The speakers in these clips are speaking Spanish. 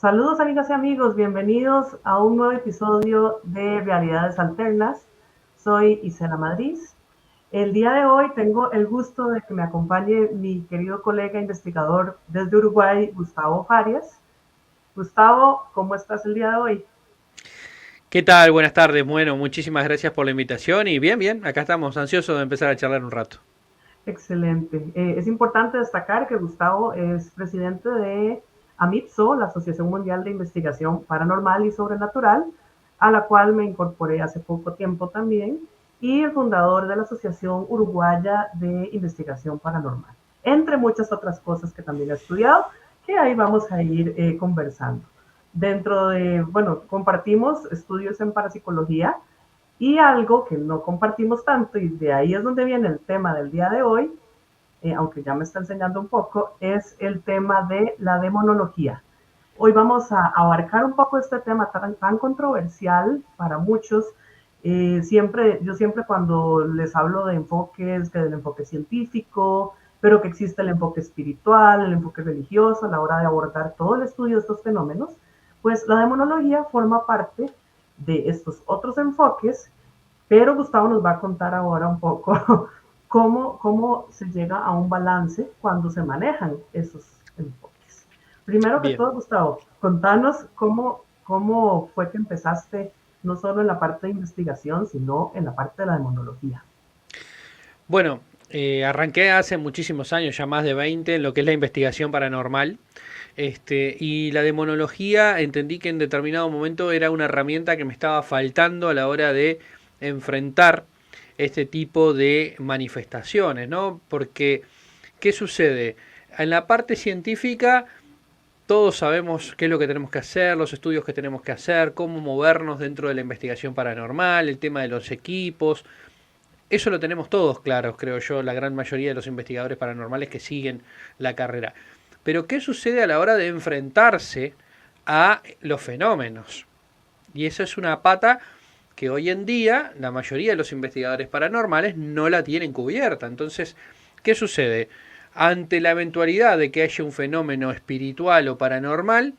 Saludos amigas y amigos, bienvenidos a un nuevo episodio de Realidades Alternas. Soy Isela Madrid. El día de hoy tengo el gusto de que me acompañe mi querido colega investigador desde Uruguay, Gustavo Farias. Gustavo, ¿cómo estás el día de hoy? ¿Qué tal? Buenas tardes. Bueno, muchísimas gracias por la invitación y bien, acá estamos ansiosos de empezar a charlar un rato. Excelente. Es importante destacar que Gustavo es presidente de AMIPSO, la Asociación Mundial de Investigación Paranormal y Sobrenatural, a la cual me incorporé hace poco tiempo también, y el fundador de la Asociación Uruguaya de Investigación Paranormal, entre muchas otras cosas que también he estudiado, que ahí vamos a ir conversando. Dentro de, bueno, compartimos estudios en parapsicología, y algo que no compartimos tanto, y de ahí es donde viene el tema del día de hoy, aunque ya me está enseñando un poco, es el tema de la demonología. Hoy vamos a abarcar un poco este tema tan controversial para muchos. Yo siempre cuando les hablo de enfoques, que del enfoque científico, pero que existe el enfoque espiritual, el enfoque religioso a la hora de abordar todo el estudio de estos fenómenos, pues la demonología forma parte de estos otros enfoques, pero Gustavo nos va a contar ahora un poco cómo se llega a un balance cuando se manejan esos enfoques. Primero que Bien. todo, Gustavo, contanos cómo fue que empezaste no solo en la parte de investigación, sino en la parte de la demonología. Bueno, arranqué hace muchísimos años, ya más de 20, en lo que es la investigación paranormal. Y la demonología entendí que en determinado momento era una herramienta que me estaba faltando a la hora de enfrentar este tipo de manifestaciones, ¿no? Porque, ¿qué sucede? En la parte científica todos sabemos qué es lo que tenemos que hacer, los estudios que tenemos que hacer, cómo movernos dentro de la investigación paranormal, el tema de los equipos. Eso lo tenemos todos claros, creo yo, la gran mayoría de los investigadores paranormales que siguen la carrera. Pero ¿qué sucede a la hora de enfrentarse a los fenómenos? Y esa es una pata que hoy en día la mayoría de los investigadores paranormales no la tienen cubierta. Entonces, ¿qué sucede? Ante la eventualidad de que haya un fenómeno espiritual o paranormal,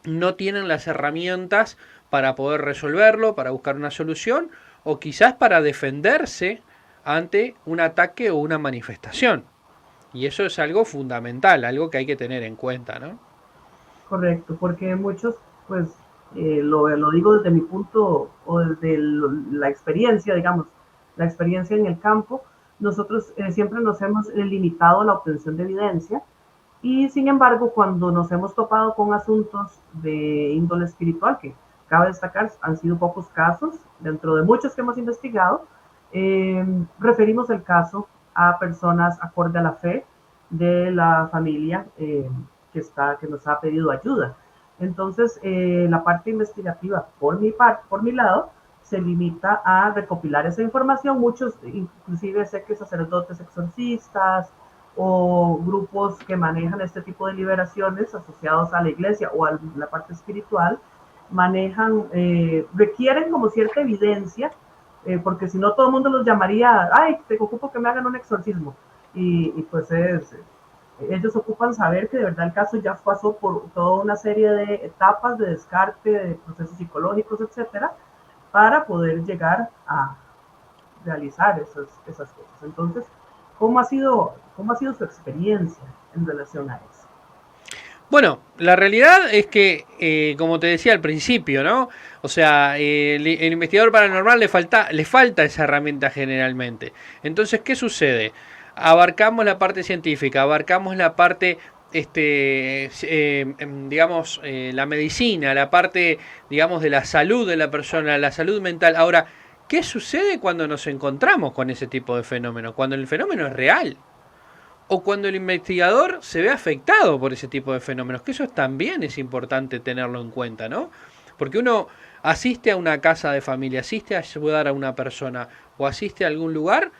no tienen las herramientas para poder resolverlo, para buscar una solución o quizás para defenderse ante un ataque o una manifestación. Y eso es algo fundamental, algo que hay que tener en cuenta, ¿no? Correcto, porque muchos, pues, lo digo desde mi punto o desde la experiencia, digamos, la experiencia en el campo, nosotros siempre nos hemos limitado a la obtención de evidencia. Y sin embargo, cuando nos hemos topado con asuntos de índole espiritual, que cabe destacar, han sido pocos casos, dentro de muchos que hemos investigado, referimos el caso a personas acorde a la fe de la familia que nos ha pedido ayuda. Entonces, la parte investigativa, por mi lado, se limita a recopilar esa información. Muchos, inclusive sé que sacerdotes exorcistas, o grupos que manejan este tipo de liberaciones asociados a la iglesia o a la parte espiritual, requieren como cierta evidencia, porque si no todo el mundo los llamaría, ay, te ocupo que me hagan un exorcismo. Pues ellos ocupan saber que de verdad el caso ya pasó por toda una serie de etapas de descarte, de procesos psicológicos, etcétera, para poder llegar a realizar esas cosas. Entonces, cómo ha sido su experiencia en relación a eso? Bueno, la realidad es que, como te decía al principio, ¿no? O sea, el investigador paranormal le falta esa herramienta generalmente. Entonces, ¿qué sucede? Abarcamos la parte científica, abarcamos la parte, digamos, la medicina, la parte, digamos, de la salud de la persona, la salud mental. Ahora, ¿qué sucede cuando nos encontramos con ese tipo de fenómeno? Cuando el fenómeno es real o cuando el investigador se ve afectado por ese tipo de fenómenos, que eso también es importante tenerlo en cuenta, ¿no? Porque uno asiste a una casa de familia, asiste a ayudar a una persona o asiste a algún lugar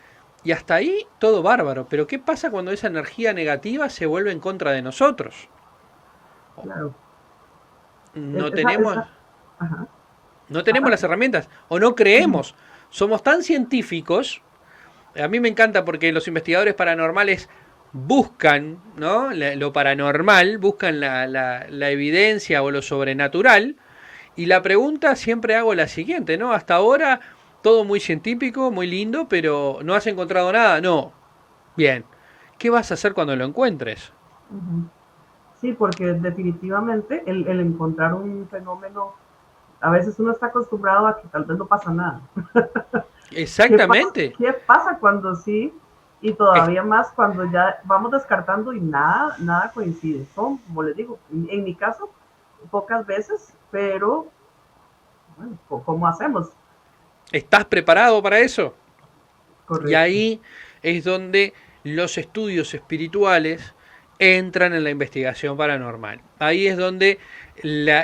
y hasta ahí todo bárbaro, pero ¿qué pasa cuando esa energía negativa se vuelve en contra de nosotros? Claro, No tenemos, esa, ajá, no tenemos ajá, las herramientas o no ujú, creemos. Somos tan científicos. A mí me encanta porque los investigadores paranormales buscan, ¿no? Lo paranormal, buscan la evidencia o lo sobrenatural. Y la pregunta siempre hago la siguiente, ¿no? Hasta ahora todo muy científico, muy lindo, pero ¿no has encontrado nada? No. Bien. ¿Qué vas a hacer cuando lo encuentres? Ujú. Sí, porque definitivamente el encontrar un fenómeno, a veces uno está acostumbrado a que tal vez no pasa nada. Exactamente. ¿Qué pasa cuando sí? Y Es- todavía más cuando ya vamos descartando y nada coincide. Son, como les digo, en mi caso, pocas veces, pero bueno, ¿cómo hacemos? ¿Estás preparado para eso? Y Correcto. ahí es donde los estudios espirituales entran en la investigación paranormal. Ahí es donde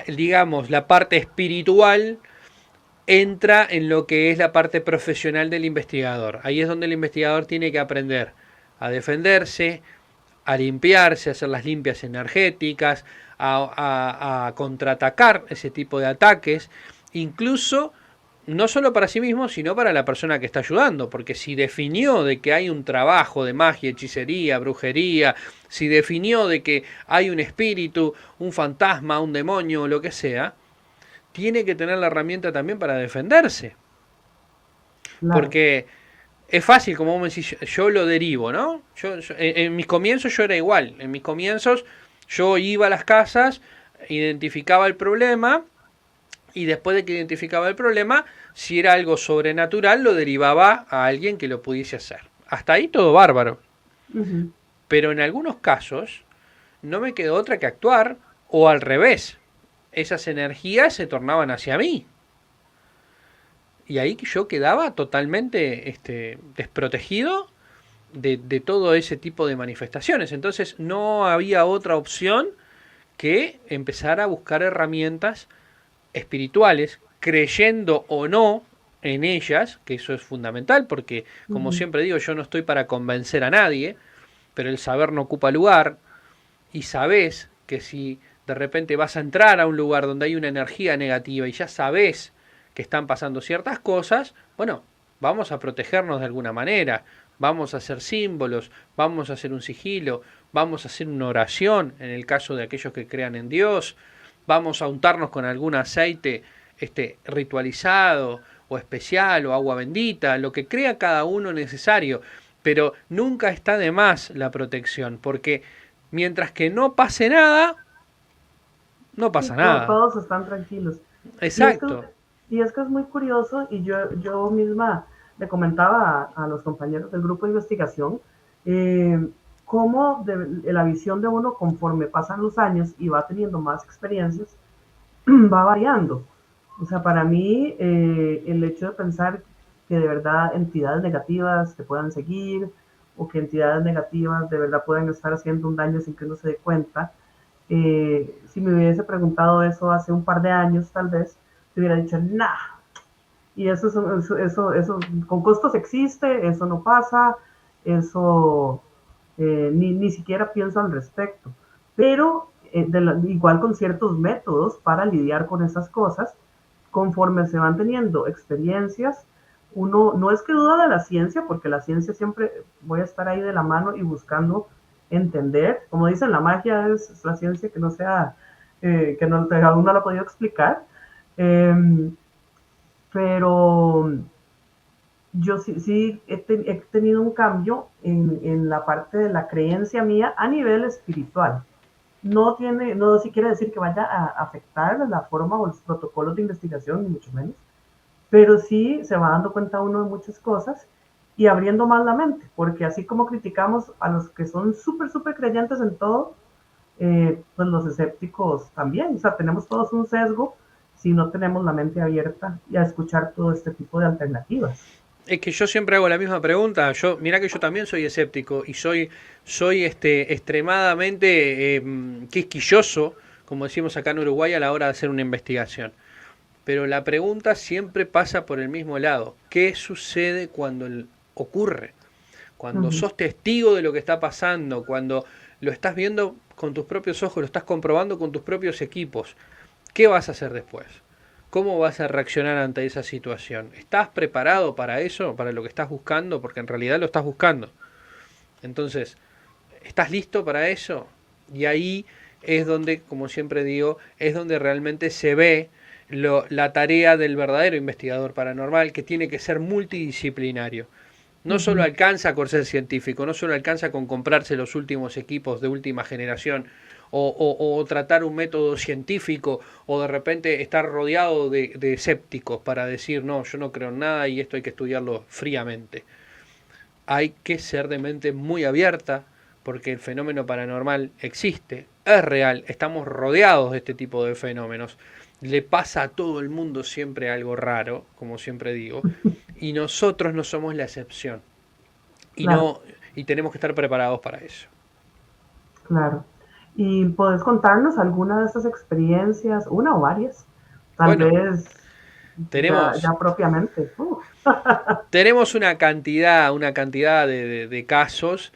digamos, la parte espiritual entra en lo que es la parte profesional del investigador. Ahí es donde el investigador tiene que aprender a defenderse, a limpiarse, a hacer las limpias energéticas, a contraatacar ese tipo de ataques, incluso no solo para sí mismo, sino para la persona que está ayudando, porque si definió de que hay un trabajo de magia, hechicería, brujería, si definió de que hay un espíritu, un fantasma, un demonio, lo que sea, tiene que tener la herramienta también para defenderse. Claro. Porque es fácil, como vos me decís, yo lo derivo, ¿no? En mis comienzos yo era igual. En mis comienzos yo iba a las casas, identificaba el problema y después de que identificaba el problema, si era algo sobrenatural, lo derivaba a alguien que lo pudiese hacer. Hasta ahí todo bárbaro. Ujú. Pero en algunos casos no me quedó otra que actuar o al revés. Esas energías se tornaban hacia mí. Y ahí yo quedaba totalmente desprotegido de todo ese tipo de manifestaciones. Entonces no había otra opción que empezar a buscar herramientas espirituales, creyendo o no en ellas, que eso es fundamental, porque como Ujú. siempre digo, yo no estoy para convencer a nadie, pero el saber no ocupa lugar, y sabés que si de repente vas a entrar a un lugar donde hay una energía negativa y ya sabés que están pasando ciertas cosas, bueno, vamos a protegernos de alguna manera, vamos a hacer símbolos, vamos a hacer un sigilo, vamos a hacer una oración en el caso de aquellos que crean en Dios, vamos a untarnos con algún aceite ritualizado o especial o agua bendita, lo que crea cada uno necesario, pero nunca está de más la protección, porque mientras que no pase nada, no Sí, pasa nada. todos están tranquilos. Y es que, Exacto. y es que es muy curioso, y yo misma le comentaba a los compañeros del grupo de investigación, eh, cómo la visión de uno conforme pasan los años y va teniendo más experiencias, va variando. O sea, para mí, el hecho de pensar que de verdad entidades negativas te puedan seguir o que entidades negativas de verdad puedan estar haciendo un daño sin que uno se dé cuenta, si me hubiese preguntado eso hace un par de años, tal vez, te hubiera dicho, nah, y eso con costos existe, eso no pasa, eso ni siquiera pienso al respecto. Pero igual con ciertos métodos para lidiar con esas cosas, conforme se van teniendo experiencias, uno no es que duda de la ciencia, porque la ciencia siempre voy a estar ahí de la mano y buscando entender. Como dicen, la magia es la ciencia que no sea, que no, aún no la ha podido explicar. Eh, pero yo sí he tenido un cambio la parte de la creencia mía a nivel espiritual. No sí quiere decir que vaya a afectar la forma o los protocolos de investigación, ni mucho menos, pero sí se va dando cuenta uno de muchas cosas y abriendo más la mente, porque así como criticamos a los que son súper creyentes en todo, pues los escépticos también, o sea, tenemos todos un sesgo si no tenemos la mente abierta y a escuchar todo este tipo de alternativas. Es que yo siempre hago la misma pregunta. Mirá que yo también soy escéptico y soy extremadamente quisquilloso, como decimos acá en Uruguay, a la hora de hacer una investigación. Pero la pregunta siempre pasa por el mismo lado. ¿Qué sucede cuando ocurre? Uh Cuando -huh. sos testigo de lo que está pasando, cuando lo estás viendo con tus propios ojos, lo estás comprobando con tus propios equipos, ¿qué vas a hacer después? ¿Cómo vas a reaccionar ante esa situación? ¿Estás preparado para eso, para lo que estás buscando? Porque en realidad lo estás buscando. Entonces, ¿Estás listo para eso? Y ahí es donde, como siempre digo, es donde realmente se ve la tarea del verdadero investigador paranormal, que tiene que ser multidisciplinario. No solo Ujú. alcanza con ser científico, no solo alcanza con comprarse los últimos equipos de última generación o tratar un método científico o de repente estar rodeado de escépticos para decir, no, yo no creo en nada y esto hay que estudiarlo fríamente. Hay que ser de mente muy abierta porque el fenómeno paranormal existe, es real, estamos rodeados de este tipo de fenómenos. Le pasa a todo el mundo siempre algo raro, como siempre digo, y nosotros no somos la excepción. Y Claro, no y tenemos que estar preparados para eso. claro. ¿Y podés contarnos alguna de estas experiencias, una o varias? Tal Bueno, vez tenemos ya propiamente. tenemos una cantidad de casos,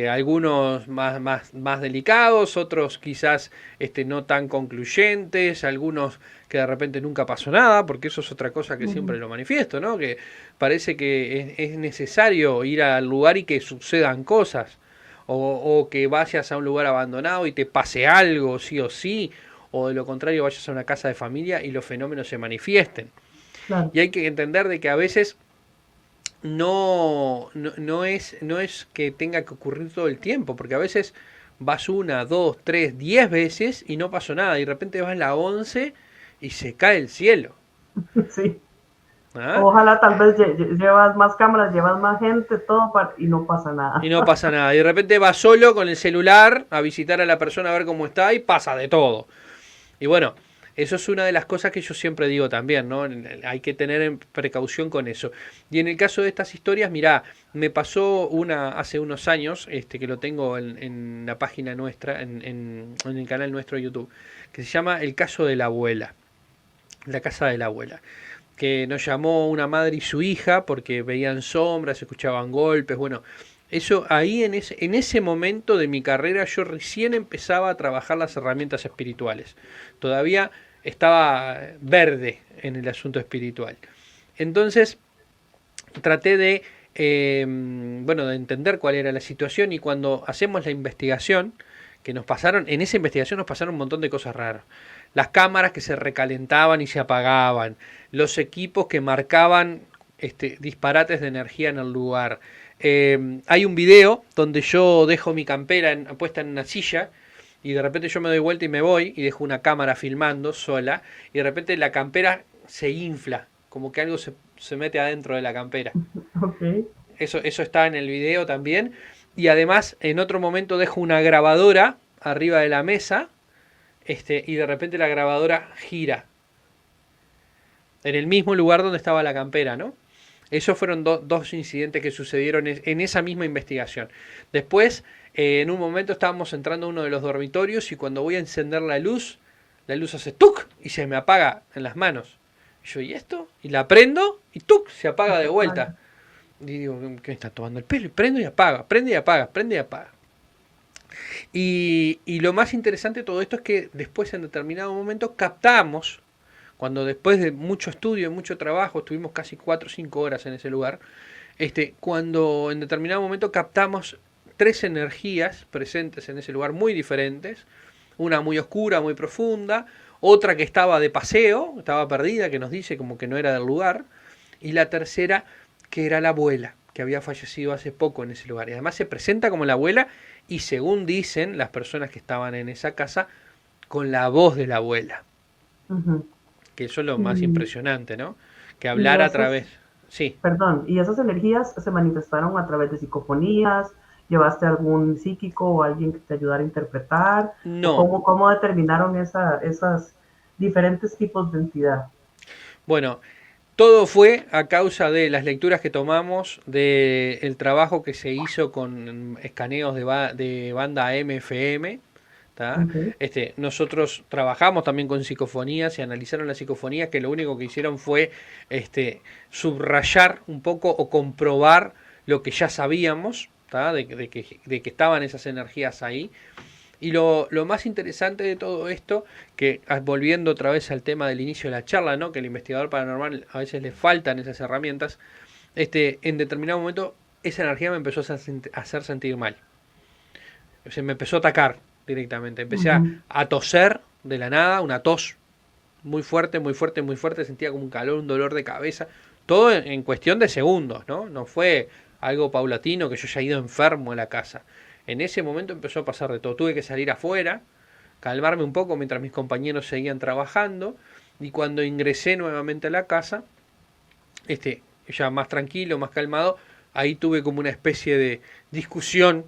algunos más delicados, otros quizás no tan concluyentes, algunos que de repente nunca pasó nada, porque eso es otra cosa que siempre Ujú. lo manifiesto, ¿no? Que parece que es necesario ir al lugar y que sucedan cosas, o que vayas a un lugar abandonado y te pase algo, sí o sí, o de lo contrario vayas a una casa de familia y los fenómenos se manifiesten. Claro. Y hay que entender de que a veces no es que tenga que ocurrir todo el tiempo, porque a veces vas una, dos, tres, 10 veces y no pasó nada, y de repente vas la 11 y se cae el cielo. Sí. ¿Ah? Ojalá tal vez llevas más cámaras, llevas más gente, todo y no pasa Y nada. no pasa nada. Y de repente vas solo con el celular a visitar a la persona a ver cómo está y pasa de todo. Y bueno, eso es una de las cosas que yo siempre digo también, ¿no? Hay que tener precaución con eso. Y en el caso de estas historias, mirá, me pasó una hace unos años, que lo tengo en la página nuestra, en el canal nuestro de YouTube, que se llama El caso de la abuela, la casa de la abuela. Que nos llamó una madre y su hija porque veían sombras, escuchaban golpes, bueno, eso ahí en ese momento de mi carrera yo recién empezaba a trabajar las herramientas espirituales. Todavía estaba verde en el asunto espiritual. Entonces traté de entender cuál era la situación y cuando hacemos la investigación, que nos pasaron, en esa investigación nos pasaron un montón de cosas raras. Las cámaras que se recalentaban y se apagaban, los equipos que marcaban disparates de energía en el lugar. Hay un video donde yo dejo mi campera puesta en una silla y de repente yo me doy vuelta y me voy y dejo una cámara filmando sola y de repente la campera se infla, como que algo se mete adentro de la campera. Ok. Eso está en el video también. Y además en otro momento dejo una grabadora arriba de la mesa y de repente la grabadora gira en el mismo lugar donde estaba la campera, ¿no? Esos fueron dos incidentes que sucedieron en esa misma investigación. Después, en un momento estábamos entrando a uno de los dormitorios y cuando voy a encender la luz hace ¡tuc! Y se me apaga en las manos. Y yo, ¿y esto? Y la prendo y ¡tuc! Se apaga de vuelta. Y digo, ¿qué me está tomando el pelo? Y prendo y apaga, prende y apaga, prende y apaga. Y lo más interesante de todo esto es que después en determinado momento captamos, cuando después de mucho estudio y mucho trabajo, estuvimos casi 4 o 5 horas en ese lugar, cuando en determinado momento captamos 3 energías presentes en ese lugar muy diferentes, una muy oscura, muy profunda, otra que estaba de paseo, estaba perdida, que nos dice como que no era del lugar, y la tercera que era la abuela, que había fallecido hace poco en ese lugar. Y además se presenta como la abuela y según dicen las personas que estaban en esa casa, con la voz de la abuela. Ujú. Que eso es lo más Y, impresionante, ¿no? Que y hablar a través... esas, Sí. perdón, y esas energías se manifestaron a través de psicofonías, llevaste a algún psíquico o alguien que te ayudara a interpretar, o No. cómo determinaron esas diferentes tipos de entidad. Bueno, todo fue a causa de las lecturas que tomamos, del trabajo que se hizo con escaneos de banda MFM. ¿Tá? Okay. Nosotros trabajamos también con psicofonías y analizaron las psicofonías que lo único que hicieron fue subrayar un poco o comprobar lo que ya sabíamos, ¿tá? De que estaban esas energías ahí. Y lo más interesante de todo esto, que volviendo otra vez al tema del inicio de la charla, ¿no? Que al investigador paranormal a veces le faltan esas herramientas, en determinado momento esa energía me empezó a hacer sentir mal. Se me empezó a atacar directamente. Empecé Ujú. a toser de la nada, una tos muy fuerte, muy fuerte, muy fuerte. Sentía como un calor, un dolor de cabeza. Todo en cuestión de segundos, ¿no? No fue algo paulatino que yo haya ido enfermo a la casa. En ese momento empezó a pasar de todo. Tuve que salir afuera, calmarme un poco mientras mis compañeros seguían trabajando. Y cuando ingresé nuevamente a la casa, ya más tranquilo, más calmado, ahí tuve como una especie de discusión,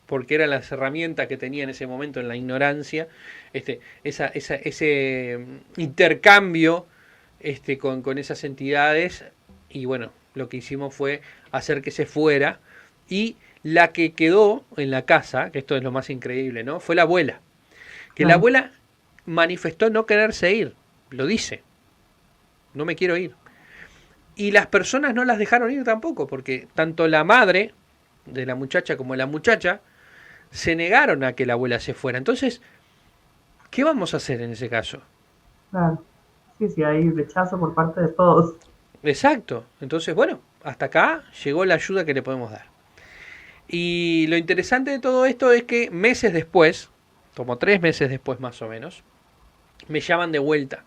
porque eran las herramientas que tenía en ese momento en la ignorancia, ese intercambio con esas entidades, y bueno, lo que hicimos fue hacer que se fuera, y la que quedó en la casa, que esto es lo más increíble, ¿no? Fue la abuela, que la Claro. abuela manifestó no quererse ir, lo dice, no me quiero ir. Y las personas no las dejaron ir tampoco, porque tanto la madre de la muchacha como la muchacha se negaron a que la abuela se fuera. Entonces, ¿qué vamos a hacer en ese caso? Claro. Sí, sí, hay rechazo por parte de todos. Exacto. Entonces, bueno, hasta acá llegó la ayuda que le podemos dar. Y lo interesante de todo esto es que meses después, como 3 meses después más o menos, me llaman de vuelta.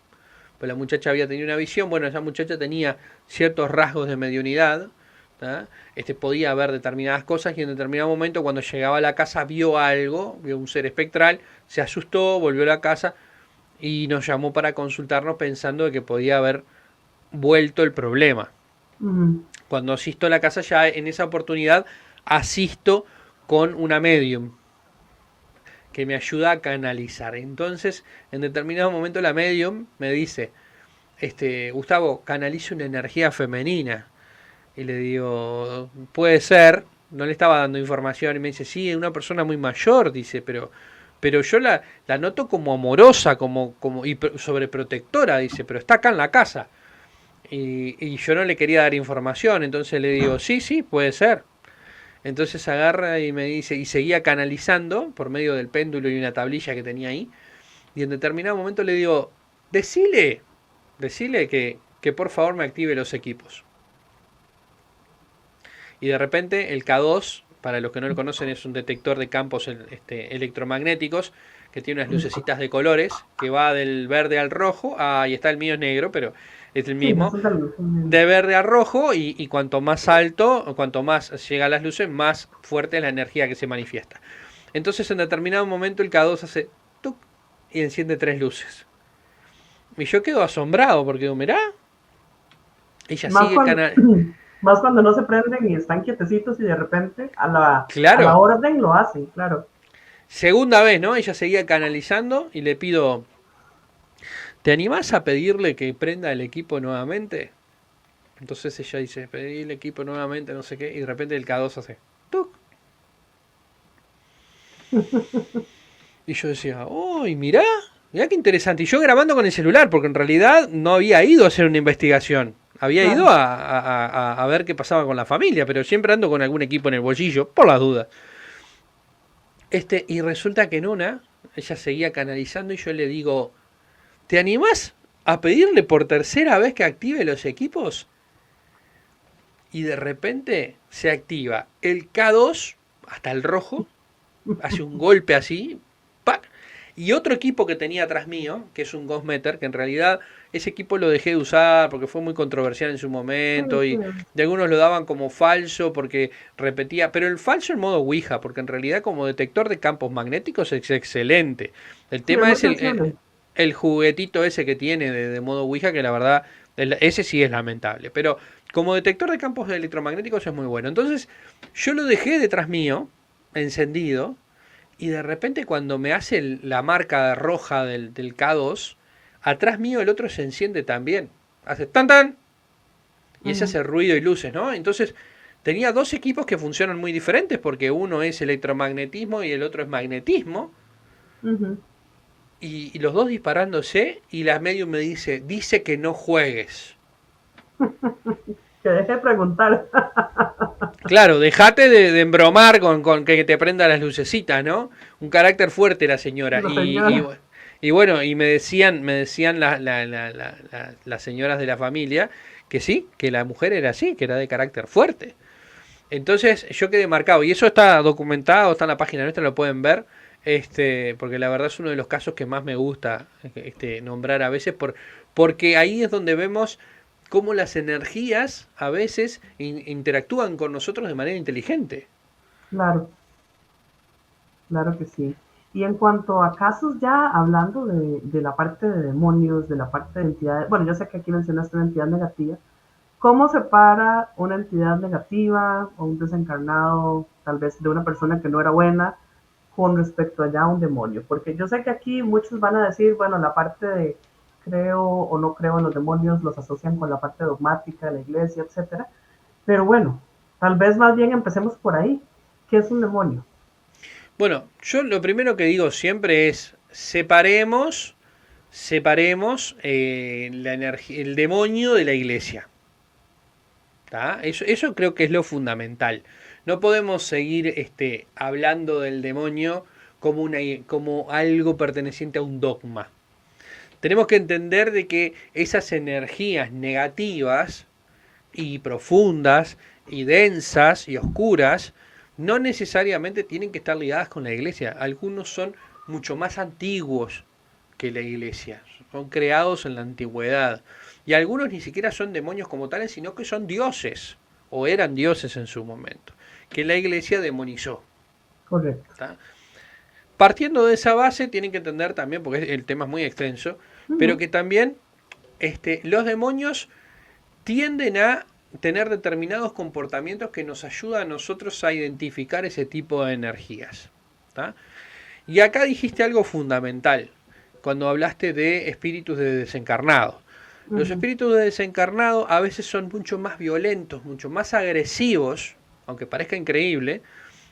Pues la muchacha había tenido una visión, bueno, esa muchacha tenía ciertos rasgos de mediunidad, ¿tá? Podía ver determinadas cosas y en determinado momento cuando llegaba a la casa vio algo, vio un ser espectral, se asustó, volvió a la casa y nos llamó para consultarnos pensando de que podía haber vuelto el problema. Ujú. Cuando asisto a la casa ya en esa oportunidad asisto con una medium que me ayuda a canalizar. Entonces, en determinado momento la medium me dice, Gustavo, canaliza una energía femenina. Y le digo, puede ser, no le estaba dando información y me dice, sí, es una persona muy mayor, dice, pero yo la noto como amorosa, y sobreprotectora, dice, pero está acá en la casa. Y yo no le quería dar información, entonces le digo, sí, sí, puede ser. Entonces agarra y me dice, y seguía canalizando por medio del péndulo y una tablilla que tenía ahí, y en determinado momento le digo, decile que por favor me active los equipos. Y de repente el K2, para los que no lo conocen, es un detector de campos electromagnéticos que tiene unas lucecitas de colores que va del verde al rojo. Ahí está, el mío es negro, pero es el Sí, mismo. eso es algo. De verde a rojo y cuanto más alto, o cuanto más llega a las luces, más fuerte es la energía que se manifiesta. Entonces en determinado momento el K2 hace tuc y enciende 3 luces. Y yo quedo asombrado porque digo, mirá, ella Más sigue cuando, canal. más cuando no se prenden y están quietecitos y de repente a la Claro, orden lo hacen, claro. segunda vez, ¿no? Ella seguía canalizando y le pido, ¿te animás a pedirle que prenda el equipo nuevamente? Entonces ella dice, pedí el equipo nuevamente, no sé qué, y de repente el K2 hace ¡tuc! Y yo decía, ¡uy, mirá! Mirá qué interesante. Y yo grabando con el celular, porque en realidad no había ido a hacer una investigación. Había ido Claro. a ver qué pasaba con la familia, pero siempre ando con algún equipo en el bolsillo, por las dudas. Y resulta que en una, ella seguía canalizando y yo le digo, ¿te animás a pedirle por tercera vez que active los equipos? Y de repente se activa el K2 hasta el rojo, hace un golpe así, ¡pac! Y otro equipo que tenía atrás mío, que es un Ghostmeter, que en realidad ese equipo lo dejé de usar porque fue muy controversial en su momento y de algunos lo daban como falso porque repetía, pero el falso en modo Ouija, porque en realidad como detector de campos magnéticos es excelente. El Sí, es tema muy es sensible. el juguetito ese que tiene de modo Ouija, que la verdad, ese sí es lamentable, pero como detector de campos electromagnéticos es muy bueno. Entonces yo lo dejé detrás mío, encendido, y de repente cuando me hace la marca roja del K2, atrás mío el otro se enciende también. Hace tan tan y ese Ujú. hace ruido y luces, ¿no? Entonces tenía dos equipos que funcionan muy diferentes porque uno es electromagnetismo y el otro es magnetismo. Ujú. Y los dos disparándose y la medium me dice que no juegues. Que deje de preguntar. Claro, dejate de embromar con que te prenda las lucecitas, ¿no? Un carácter fuerte la señora. La señora. Y bueno, y me decían las señoras de la familia que sí, que la mujer era así, que era de carácter fuerte. Entonces yo quedé marcado, y eso está documentado, está en la página nuestra, lo pueden ver, porque la verdad es uno de los casos que más me gusta nombrar a veces, porque ahí es donde vemos cómo las energías a veces interactúan con nosotros de manera inteligente. Claro, claro que sí. Y en cuanto a casos ya hablando de la parte de demonios, de la parte de entidades, bueno, yo sé que aquí mencionaste una entidad negativa, ¿cómo separa una entidad negativa o un desencarnado, tal vez de una persona que no era buena, con respecto allá a un demonio? Porque yo sé que aquí muchos van a decir, bueno, la parte de creo o no creo en los demonios los asocian con la parte dogmática de la iglesia, etcétera. Pero bueno, tal vez más bien empecemos por ahí. ¿Qué es un demonio? Bueno, yo lo primero que digo siempre es separemos el demonio de la iglesia. ¿Tá? Eso creo que es lo fundamental. No podemos seguir hablando del demonio como algo perteneciente a un dogma. Tenemos que entender de que esas energías negativas y profundas y densas y oscuras no necesariamente tienen que estar ligadas con la iglesia. Algunos son mucho más antiguos que la iglesia. Son creados en la antigüedad. Y algunos ni siquiera son demonios como tales, sino que son dioses. O eran dioses en su momento. Que la iglesia demonizó. Correcto. ¿Tá? Partiendo de esa base, tienen que entender también, porque el tema es muy extenso, pero que también los demonios tienden a tener determinados comportamientos que nos ayudan a nosotros a identificar ese tipo de energías. ¿Tá? Y acá dijiste algo fundamental, cuando hablaste de espíritus de desencarnado. Los espíritus de desencarnado a veces son mucho más violentos, mucho más agresivos, aunque parezca increíble,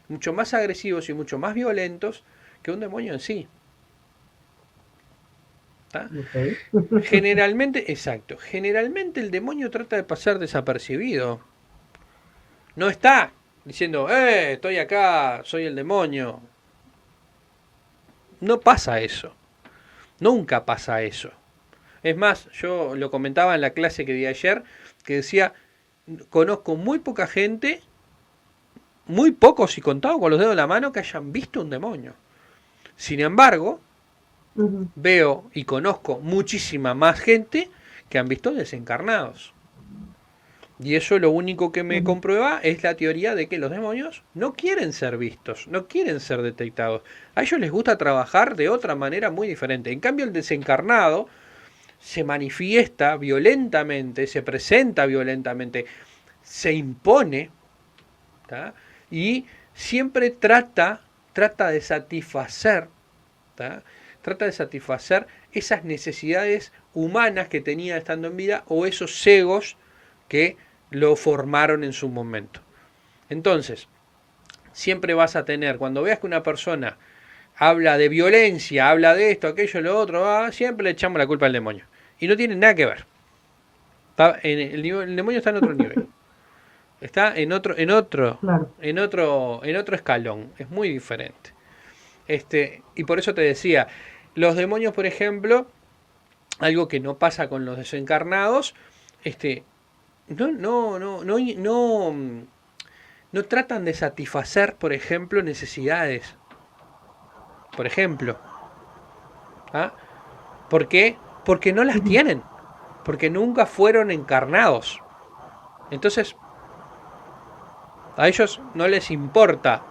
mucho más agresivos y mucho más violentos que un demonio en sí. Okay. Generalmente, exacto, generalmente el demonio trata de pasar desapercibido. No está diciendo, estoy acá, soy el demonio. No pasa eso. Nunca pasa eso. Es más, yo lo comentaba en la clase que di ayer, que decía, conozco muy poca gente, muy pocos y contados con los dedos de la mano, que hayan visto un demonio. Sin embargo, veo y conozco muchísima más gente que han visto desencarnados. Y eso lo único que me comprueba es la teoría de que los demonios no quieren ser vistos, no quieren ser detectados. A ellos les gusta trabajar de otra manera muy diferente. En cambio, el desencarnado se manifiesta violentamente, se presenta violentamente, se impone, ¿tá? Y siempre trata de satisfacer, ¿tá? Trata de satisfacer esas necesidades humanas que tenía estando en vida o esos egos que lo formaron en su momento. Entonces, siempre vas a tener, cuando veas que una persona habla de violencia, habla de esto, aquello, lo otro, siempre le echamos la culpa al demonio. Y no tiene nada que ver. El demonio está en otro nivel. Está Claro. en otro escalón. Es muy diferente. Y por eso te decía, los demonios, por ejemplo, algo que no pasa con los desencarnados, no tratan de satisfacer, por ejemplo, necesidades. Por ejemplo. ¿Ah? ¿Por qué? Porque no las tienen. Porque nunca fueron encarnados. Entonces, a ellos no les importa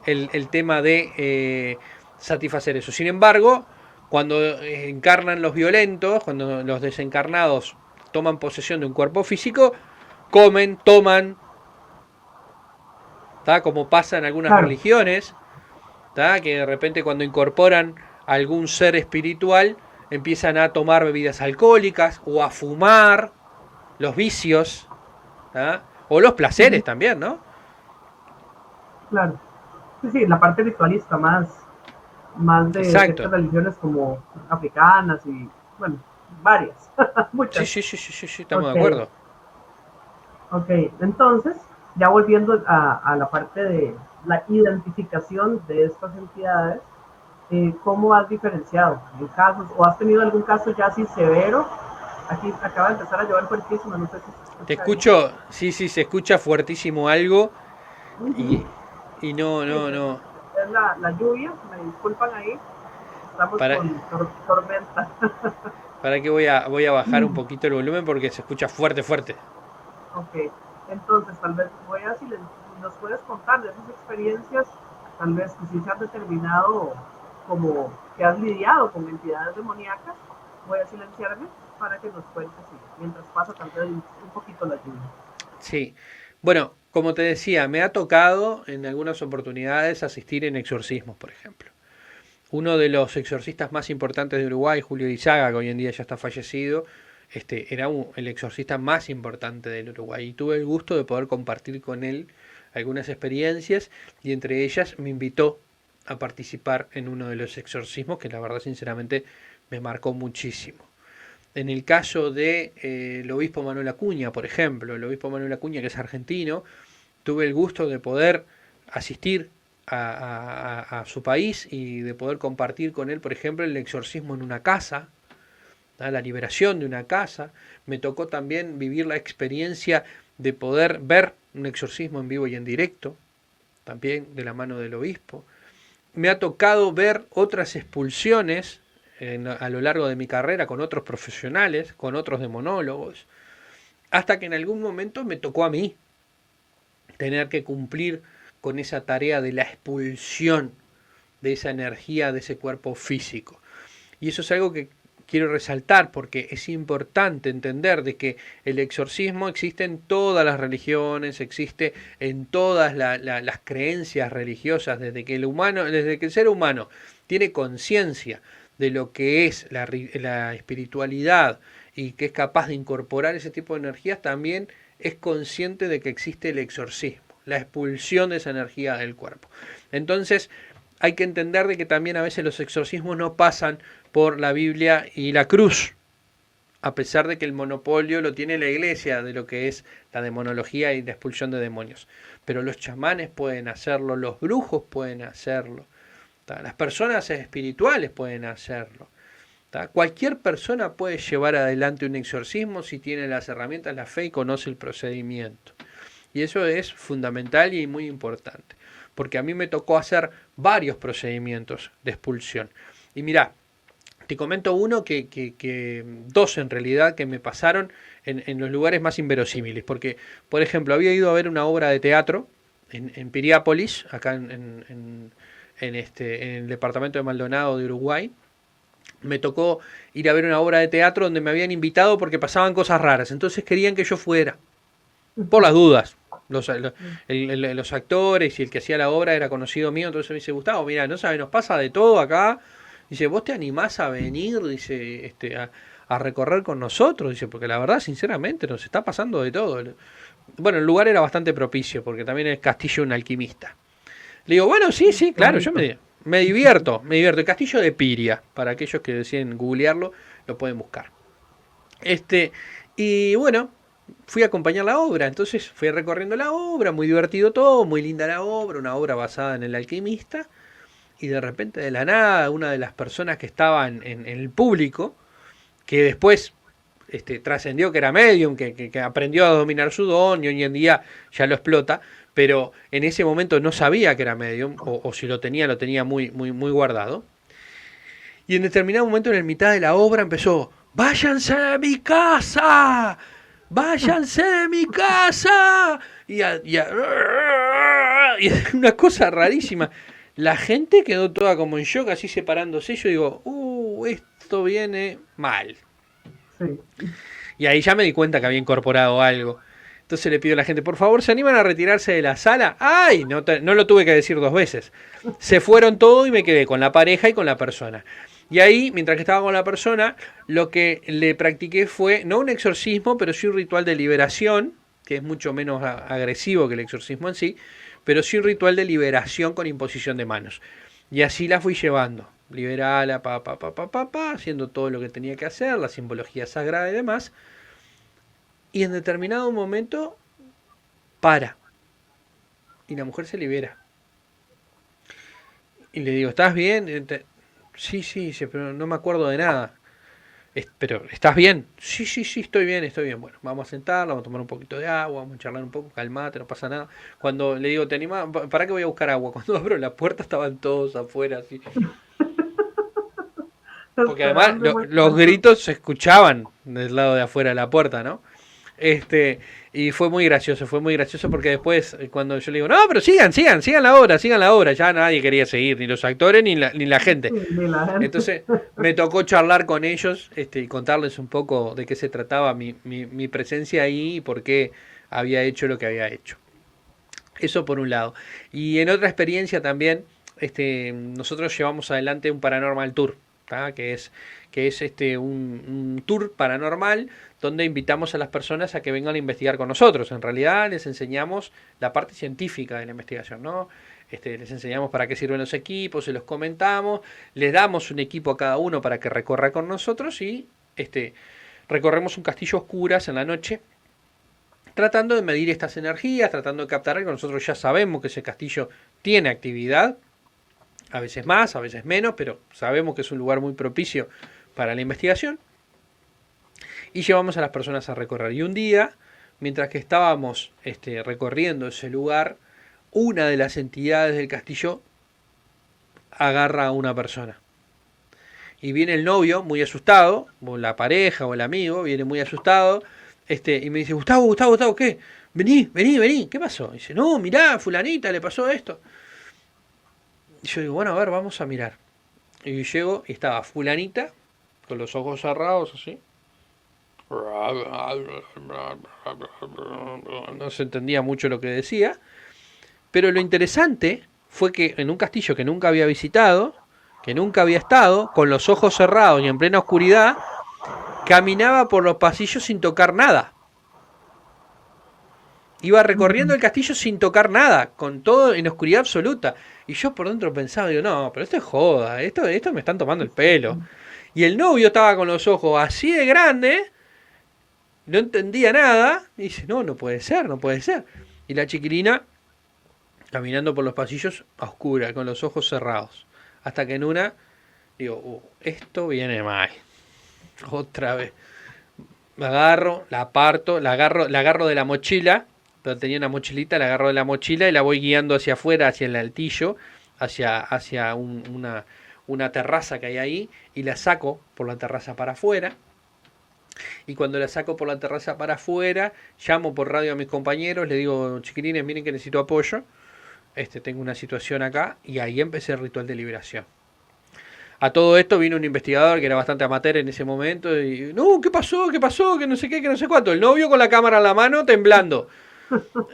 el tema de satisfacer eso. Sin embargo, cuando encarnan los violentos, cuando los desencarnados toman posesión de un cuerpo físico, comen, toman, ¿tá? Como pasa en algunas religiones, ¿tá? Que de repente cuando incorporan a algún ser espiritual, empiezan a tomar bebidas alcohólicas o a fumar, los vicios, ¿tá? O los placeres también, ¿no? Claro. Sí, sí, la parte ritualista más de Exacto. ciertas religiones como africanas y, bueno, varias, Sí, muchas. sí, sí, sí, sí, sí, estamos de Ok, acuerdo. ok. Entonces, ya volviendo a la parte de la identificación de estas entidades, ¿cómo has diferenciado en casos o has tenido algún caso ya así severo? Aquí acaba de empezar a llover fuertísimo, no sé si se Te escucha ahí. escucho, sí, sí, se escucha fuertísimo algo. Ujú. Y, y no, Sí, no, no. es la lluvia, me disculpan ahí, estamos Para, con tormenta. para que voy a bajar un poquito el volumen porque se escucha fuerte, fuerte. Ok, entonces tal vez voy a si nos puedes contar de esas experiencias, tal vez que sí se han determinado como que has lidiado con entidades demoníacas. Voy a silenciarme para que nos cuentes mientras pasa tal vez un poquito la lluvia. Sí. Bueno, como te decía, me ha tocado en algunas oportunidades asistir en exorcismos, por ejemplo. Uno de los exorcistas más importantes de Uruguay, Julio Dizaga, que hoy en día ya está fallecido, era el exorcista más importante del Uruguay. Y tuve el gusto de poder compartir con él algunas experiencias y entre ellas me invitó a participar en uno de los exorcismos que la verdad sinceramente me marcó muchísimo. En el caso de el obispo Manuel Acuña, por ejemplo, el obispo Manuel Acuña, que es argentino, tuve el gusto de poder asistir a su país y de poder compartir con él, por ejemplo, el exorcismo en una casa, la liberación de una casa. Me tocó también vivir la experiencia de poder ver un exorcismo en vivo y en directo, también de la mano del obispo. Me ha tocado ver otras expulsiones a lo largo de mi carrera con otros profesionales, con otros demonólogos, hasta que en algún momento me tocó a mí tener que cumplir con esa tarea de la expulsión de esa energía de ese cuerpo físico. Y eso es algo que quiero resaltar porque es importante entender de que el exorcismo existe en todas las religiones, existe en todas las creencias religiosas, desde que el ser humano tiene conciencia de lo que es la espiritualidad y que es capaz de incorporar ese tipo de energías, también es consciente de que existe el exorcismo, la expulsión de esa energía del cuerpo. Entonces, hay que entender de que también a veces los exorcismos no pasan por la Biblia y la cruz, a pesar de que el monopolio lo tiene la iglesia de lo que es la demonología y la expulsión de demonios. Pero los chamanes pueden hacerlo, los brujos pueden hacerlo, las personas espirituales pueden hacerlo. Cualquier persona puede llevar adelante un exorcismo si tiene las herramientas, la fe y conoce el procedimiento. Y eso es fundamental y muy importante, porque a mí me tocó hacer varios procedimientos de expulsión. Y mira, te comento uno dos en realidad que me pasaron en los lugares más inverosímiles, porque, por ejemplo, había ido a ver una obra de teatro en Piriápolis, acá en el departamento de Maldonado de Uruguay. Me tocó ir a ver una obra de teatro donde me habían invitado porque pasaban cosas raras, entonces querían que yo fuera por las dudas. Los actores y el que hacía la obra era conocido mío, entonces me dice, Gustavo, mira, no sabes, nos pasa de todo acá. Dice, ¿vos te animás a venir? Dice, a recorrer con nosotros. Dice, porque la verdad, sinceramente, nos está pasando de todo. Bueno, el lugar era bastante propicio, porque también es Castillo un alquimista. Le digo, bueno, sí, sí, Qué claro, bonito. me divierto, me divierto. El Castillo de Piria, para aquellos que deciden googlearlo, lo pueden buscar. Este, y bueno, fui a acompañar la obra, entonces fui recorriendo la obra, muy divertido todo, muy linda la obra, una obra basada en el alquimista, y de repente de la nada, una de las personas que estaban en el público, que después trascendió que era medium, que aprendió a dominar su don y hoy en día ya lo explota, pero en ese momento no sabía que era medium, o si lo tenía muy, muy, muy guardado. Y en determinado momento, en la mitad de la obra, empezó: ¡Váyanse de mi casa! ¡Váyanse de mi casa! Y una cosa rarísima. La gente quedó toda como en shock, así separándose. Yo digo, esto viene mal. Sí. Y ahí ya me di cuenta que había incorporado algo. Entonces le pido a la gente, por favor, ¿se animan a retirarse de la sala? ¡Ay! No lo tuve que decir dos veces. Se fueron todos y me quedé con la pareja y con la persona. Y ahí, mientras que estaba con la persona, lo que le practiqué fue, no un exorcismo, pero sí un ritual de liberación, que es mucho menos agresivo que el exorcismo en sí, pero sí un ritual de liberación con imposición de manos. Y así la fui llevando. Liberala, haciendo todo lo que tenía que hacer, la simbología sagrada y demás. Y en determinado momento, para. Y la mujer se libera. Y le digo, ¿estás bien? Sí, sí, dice, pero no me acuerdo de nada. Pero, ¿estás bien? Sí, sí, sí, estoy bien, estoy bien. Bueno, vamos a sentarnos, vamos a tomar un poquito de agua, vamos a charlar un poco, calmate, no pasa nada. Cuando le digo, ¿te animás? ¿Para qué voy a buscar agua? Cuando abro la puerta estaban todos afuera, así. Porque además Esperando muy los pronto. gritos se escuchaban del lado de afuera de la puerta, ¿no? Este, y fue muy gracioso porque después, cuando yo le digo, no, pero sigan, sigan, sigan la obra, ya nadie quería seguir, ni los actores ni la gente. Ni la gente. Entonces me tocó charlar con ellos y contarles un poco de qué se trataba mi presencia ahí y por qué había hecho lo que había hecho. Eso por un lado. Y en otra experiencia también, nosotros llevamos adelante un Paranormal Tour, ¿tá? Que es un tour paranormal donde invitamos a las personas a que vengan a investigar con nosotros. En realidad les enseñamos la parte científica de la investigación, ¿no? Les enseñamos para qué sirven los equipos, se los comentamos, les damos un equipo a cada uno para que recorra con nosotros y recorremos un castillo a oscuras en la noche tratando de medir estas energías, tratando de captar algo. Nosotros ya sabemos que ese castillo tiene actividad, a veces más, a veces menos, pero sabemos que es un lugar muy propicio para la investigación. Y llevamos a las personas a recorrer. Y un día, mientras que estábamos recorriendo ese lugar, una de las entidades del castillo agarra a una persona. Y viene el novio muy asustado, o la pareja o el amigo viene muy asustado, y me dice, Gustavo, Gustavo, Gustavo, ¿qué? Vení, vení, vení, ¿qué pasó? Y dice, no, mirá, fulanita, le pasó esto. Y yo digo, bueno, a ver, vamos a mirar. Y llego y estaba fulanita, con los ojos cerrados así. No se entendía mucho lo que decía. Pero lo interesante fue que en un castillo que nunca había visitado, que nunca había estado, con los ojos cerrados y en plena oscuridad, caminaba por los pasillos sin tocar nada. Iba recorriendo el castillo sin tocar nada, con todo en oscuridad absoluta. Y yo por dentro pensaba, digo, no, pero esto es joda, esto me están tomando el pelo. Y el novio estaba con los ojos así de grandes, no entendía nada, y dice, no, no puede ser, no puede ser. Y la chiquilina caminando por los pasillos a oscura, con los ojos cerrados. Hasta que en una, digo, esto viene mal. Otra vez. Me agarro, la aparto, la agarro de la mochila, pero tenía una mochilita, la agarro de la mochila y la voy guiando hacia afuera, hacia el altillo, hacia una terraza que hay ahí, y la saco por la terraza para afuera. Y cuando la saco por la terraza para afuera, llamo por radio a mis compañeros, le digo, chiquilines, miren que necesito apoyo, tengo una situación acá, y ahí empecé el ritual de liberación. A todo esto vino un investigador que era bastante amateur en ese momento y, no, ¿qué pasó? ¿Qué pasó? Que no sé qué, que no sé cuánto. El novio con la cámara en la mano temblando.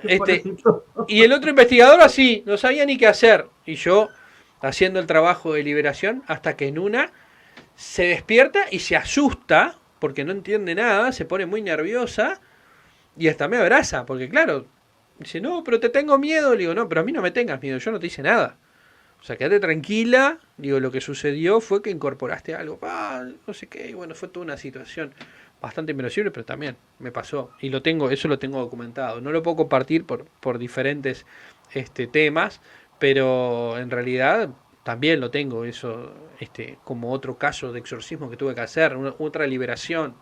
Pobrecito. Y el otro investigador así, no sabía ni qué hacer. Y yo haciendo el trabajo de liberación hasta que en una se despierta y se asusta porque no entiende nada, se pone muy nerviosa y hasta me abraza, porque claro, dice, no, pero te tengo miedo. Le digo, no, pero a mí no me tengas miedo, yo no te hice nada. O sea, quédate tranquila. Digo, lo que sucedió fue que incorporaste algo. No sé qué. Y bueno, fue toda una situación bastante inverosímil, pero también me pasó. Y eso lo tengo documentado. No lo puedo compartir por diferentes temas, pero en realidad también lo tengo. Eso como otro caso de exorcismo que tuve que hacer, otra liberación.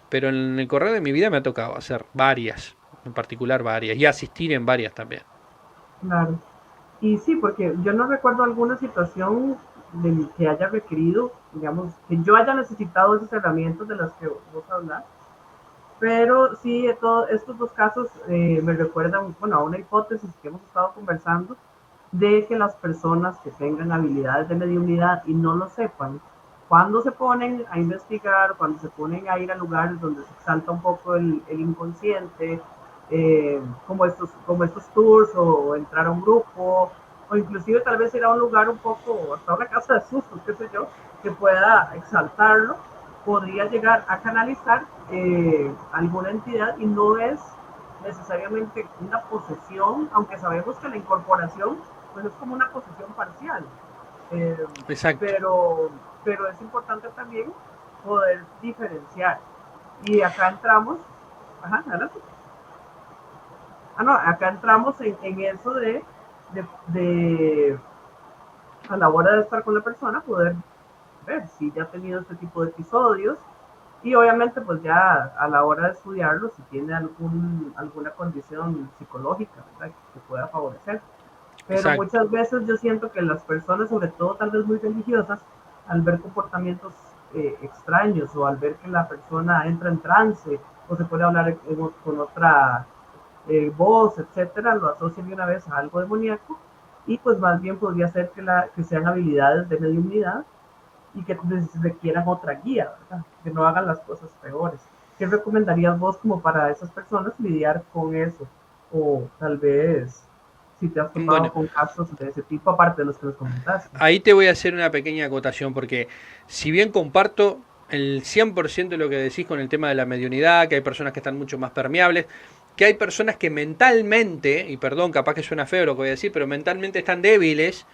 Pero en el correr de mi vida me ha tocado hacer varias, en particular varias, y asistir en varias también. Claro. Y sí, porque yo no recuerdo alguna situación que haya requerido, digamos, que yo haya necesitado esas herramientas de las que vos hablas, pero sí, todos estos dos casos me recuerdan, bueno, a una hipótesis que hemos estado conversando de que las personas que tengan habilidades de mediunidad y no lo sepan, cuando se ponen a investigar, cuando se ponen a ir a lugares donde se exalta un poco el inconsciente, como estos tours o entrar a un grupo, o inclusive tal vez ir a un lugar un poco, hasta una casa de sustos, qué sé yo, que pueda exaltarlo, podría llegar a canalizar alguna entidad y no es necesariamente una posesión, aunque sabemos que la incorporación pues es como una posesión parcial. Eh, Exacto. pero, pero es importante también poder diferenciar. Y acá entramos, ajá, adelante. No, acá entramos en eso de, a la hora de estar con la persona, poder ver si ya ha tenido este tipo de episodios, Y obviamente pues ya a la hora de estudiarlo, si tiene alguna condición psicológica, ¿verdad?, que pueda favorecer. Pero Exacto. muchas veces yo siento que las personas, sobre todo tal vez muy religiosas, al ver comportamientos extraños o al ver que la persona entra en trance o se puede hablar con otra voz, etcétera, lo asocian de una vez a algo demoníaco y pues más bien podría ser que sean habilidades de mediunidad y que requieran otra guía, ¿verdad? Que no hagan las cosas peores. ¿Qué recomendarías vos como para esas personas lidiar con eso? O tal vez si te has topado Bueno, con casos de ese tipo, aparte de los que nos comentaste. ahí te voy a hacer una pequeña acotación porque si bien comparto el 100% de lo que decís con el tema de la mediunidad, que hay personas que están mucho más permeables, que hay personas que mentalmente, y perdón, capaz que suena feo lo que voy a decir, pero mentalmente están débiles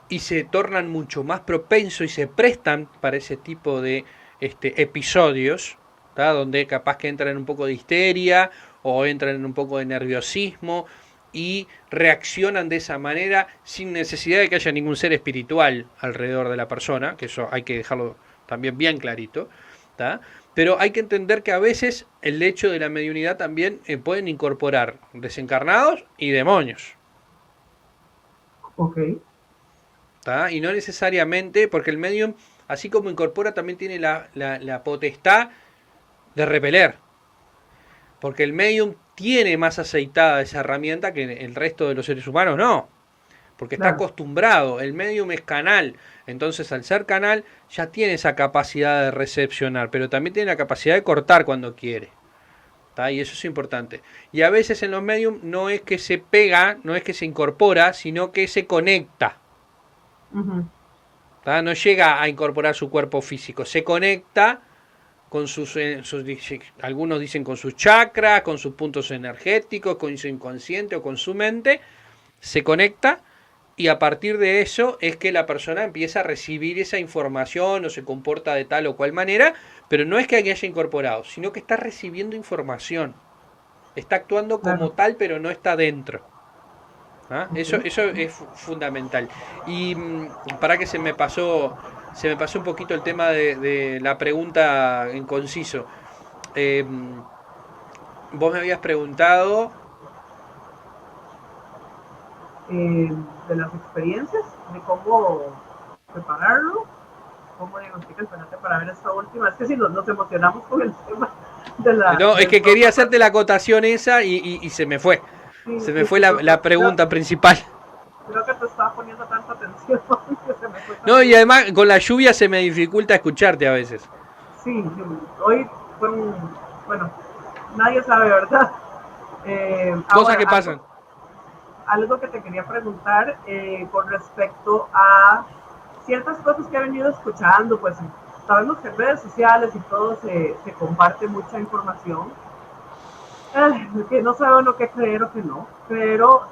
y se tornan mucho más propensos y se prestan para ese tipo de episodios, ¿tá?, donde capaz que entran en un poco de histeria o entran en un poco de nerviosismo y reaccionan de esa manera sin necesidad de que haya ningún ser espiritual alrededor de la persona, que eso hay que dejarlo también bien clarito, ¿tá? Pero hay que entender que a veces el hecho de la mediunidad también pueden incorporar desencarnados y demonios. Ok, ¿Tá? Y no necesariamente, porque el medium, así como incorpora, también tiene la potestad de repeler. Porque el medium tiene más aceitada esa herramienta que el resto de los seres humanos no. Porque está claro. acostumbrado. El medium es canal. Entonces, al ser canal, ya tiene esa capacidad de recepcionar. Pero también tiene la capacidad de cortar cuando quiere. ¿Tá? Y eso es importante. Y a veces en los medium no es que se pega, no es que se incorpora, sino que se conecta. Ujú. ¿Tá? No llega a incorporar su cuerpo físico, se conecta con algunos dicen con sus chakras, con sus puntos energéticos, con su inconsciente o con su mente, se conecta y a partir de eso es que la persona empieza a recibir esa información o se comporta de tal o cual manera, pero no es que haya incorporado, sino que está recibiendo información, está actuando como Claro, tal, pero no está dentro. ¿Ah? ok. Eso es fundamental. Y para que se me pasó un poquito el tema de la pregunta en conciso. Eh, vos me habías preguntado, De las experiencias, de cómo prepararlo, cómo diagnosticar, espérate para ver esta última. Es que si nos emocionamos con el tema no, es del que quería programa, hacerte la acotación esa y se me fue. sí, Se me sí, fue sí, porque la pregunta principal. creo que te estaba poniendo tanta atención que se me fue No, y también. además con la lluvia se me dificulta escucharte a veces. Sí, hoy fue bueno, nadie sabe, ¿verdad? Cosas Bueno, que pasan. algo que te quería preguntar con respecto a ciertas cosas que he venido escuchando, pues sabemos que en redes sociales y todo se comparte mucha información, que no sabe uno qué creer o qué no, pero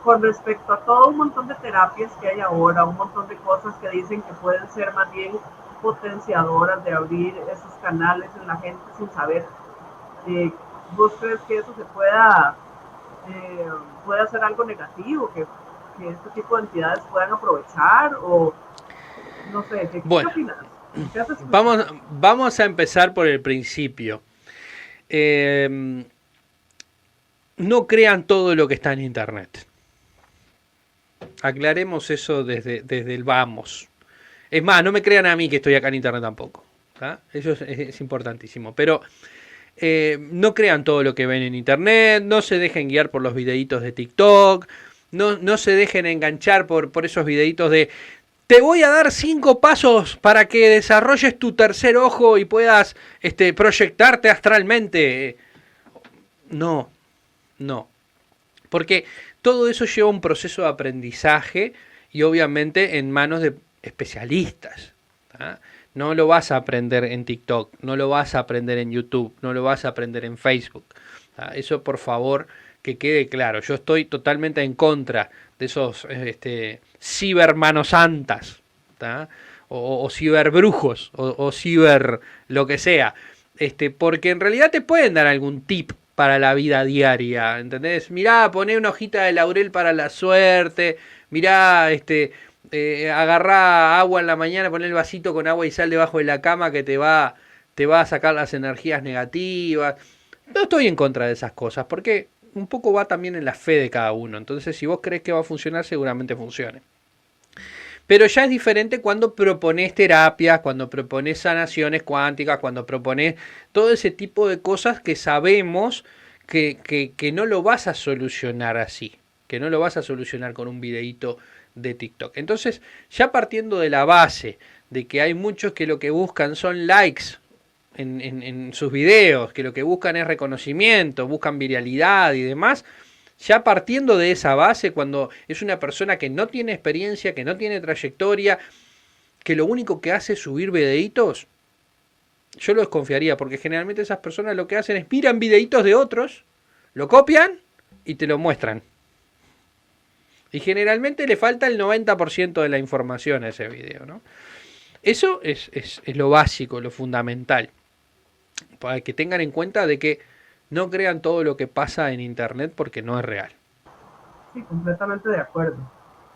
con respecto a todo un montón de terapias que hay ahora, un montón de cosas que dicen que pueden ser más bien potenciadoras de abrir esos canales en la gente sin saber, eh, ¿vos crees que eso se eh, puede hacer algo negativo, que este tipo de entidades puedan aprovechar o no sé, ¿qué Bueno, opinas? ¿Qué has escuchado? vamos a empezar por el principio. Eh, no crean todo lo que está en internet. Aclaremos eso desde el vamos. Es más, no me crean a mí que estoy acá en internet tampoco. ¿Tá? Eso es importantísimo. Pero no crean todo lo que ven en internet, no se dejen guiar por los videitos de TikTok, no se dejen enganchar por esos videitos de te voy a dar 5 pasos para que desarrolles tu tercer ojo y puedas proyectarte astralmente. No, no. Porque todo eso lleva un proceso de aprendizaje y obviamente en manos de especialistas. ¿Tá? No lo vas a aprender en TikTok, no lo vas a aprender en YouTube, no lo vas a aprender en Facebook. ¿Tá? Eso por favor que quede claro. Yo estoy totalmente en contra de esos cibermanos santas, ¿tá? O ciberbrujos, o ciber lo que sea. Porque en realidad te pueden dar algún tip para la vida diaria, ¿entendés? Mirá, poné una hojita de laurel para la suerte, mirá, agarrá agua en la mañana, poné el vasito con agua y sal debajo de la cama que te va te va a sacar las energías negativas. No estoy en contra de esas cosas, porque un poco va también en la fe de cada uno. Entonces, si vos crees que va a funcionar, seguramente funcione. Pero ya es diferente cuando propones terapias, cuando propones sanaciones cuánticas, cuando propones todo ese tipo de cosas que sabemos que no lo vas a solucionar así, que no lo vas a solucionar con un videíto de TikTok. Entonces, ya partiendo de la base de que hay muchos que lo que buscan son likes en sus videos, que lo que buscan es reconocimiento, buscan viralidad y demás, ya partiendo de esa base, cuando es una persona que no tiene experiencia, que no tiene trayectoria, que lo único que hace es subir videitos, yo lo desconfiaría, porque generalmente esas personas lo que hacen es miran videitos de otros, lo copian y te lo muestran. Y generalmente le falta el 90% de la información a ese video, ¿no? Eso es lo básico, lo fundamental. Para que tengan en cuenta de que no crean todo lo que pasa en internet porque no es real. Sí, completamente de acuerdo.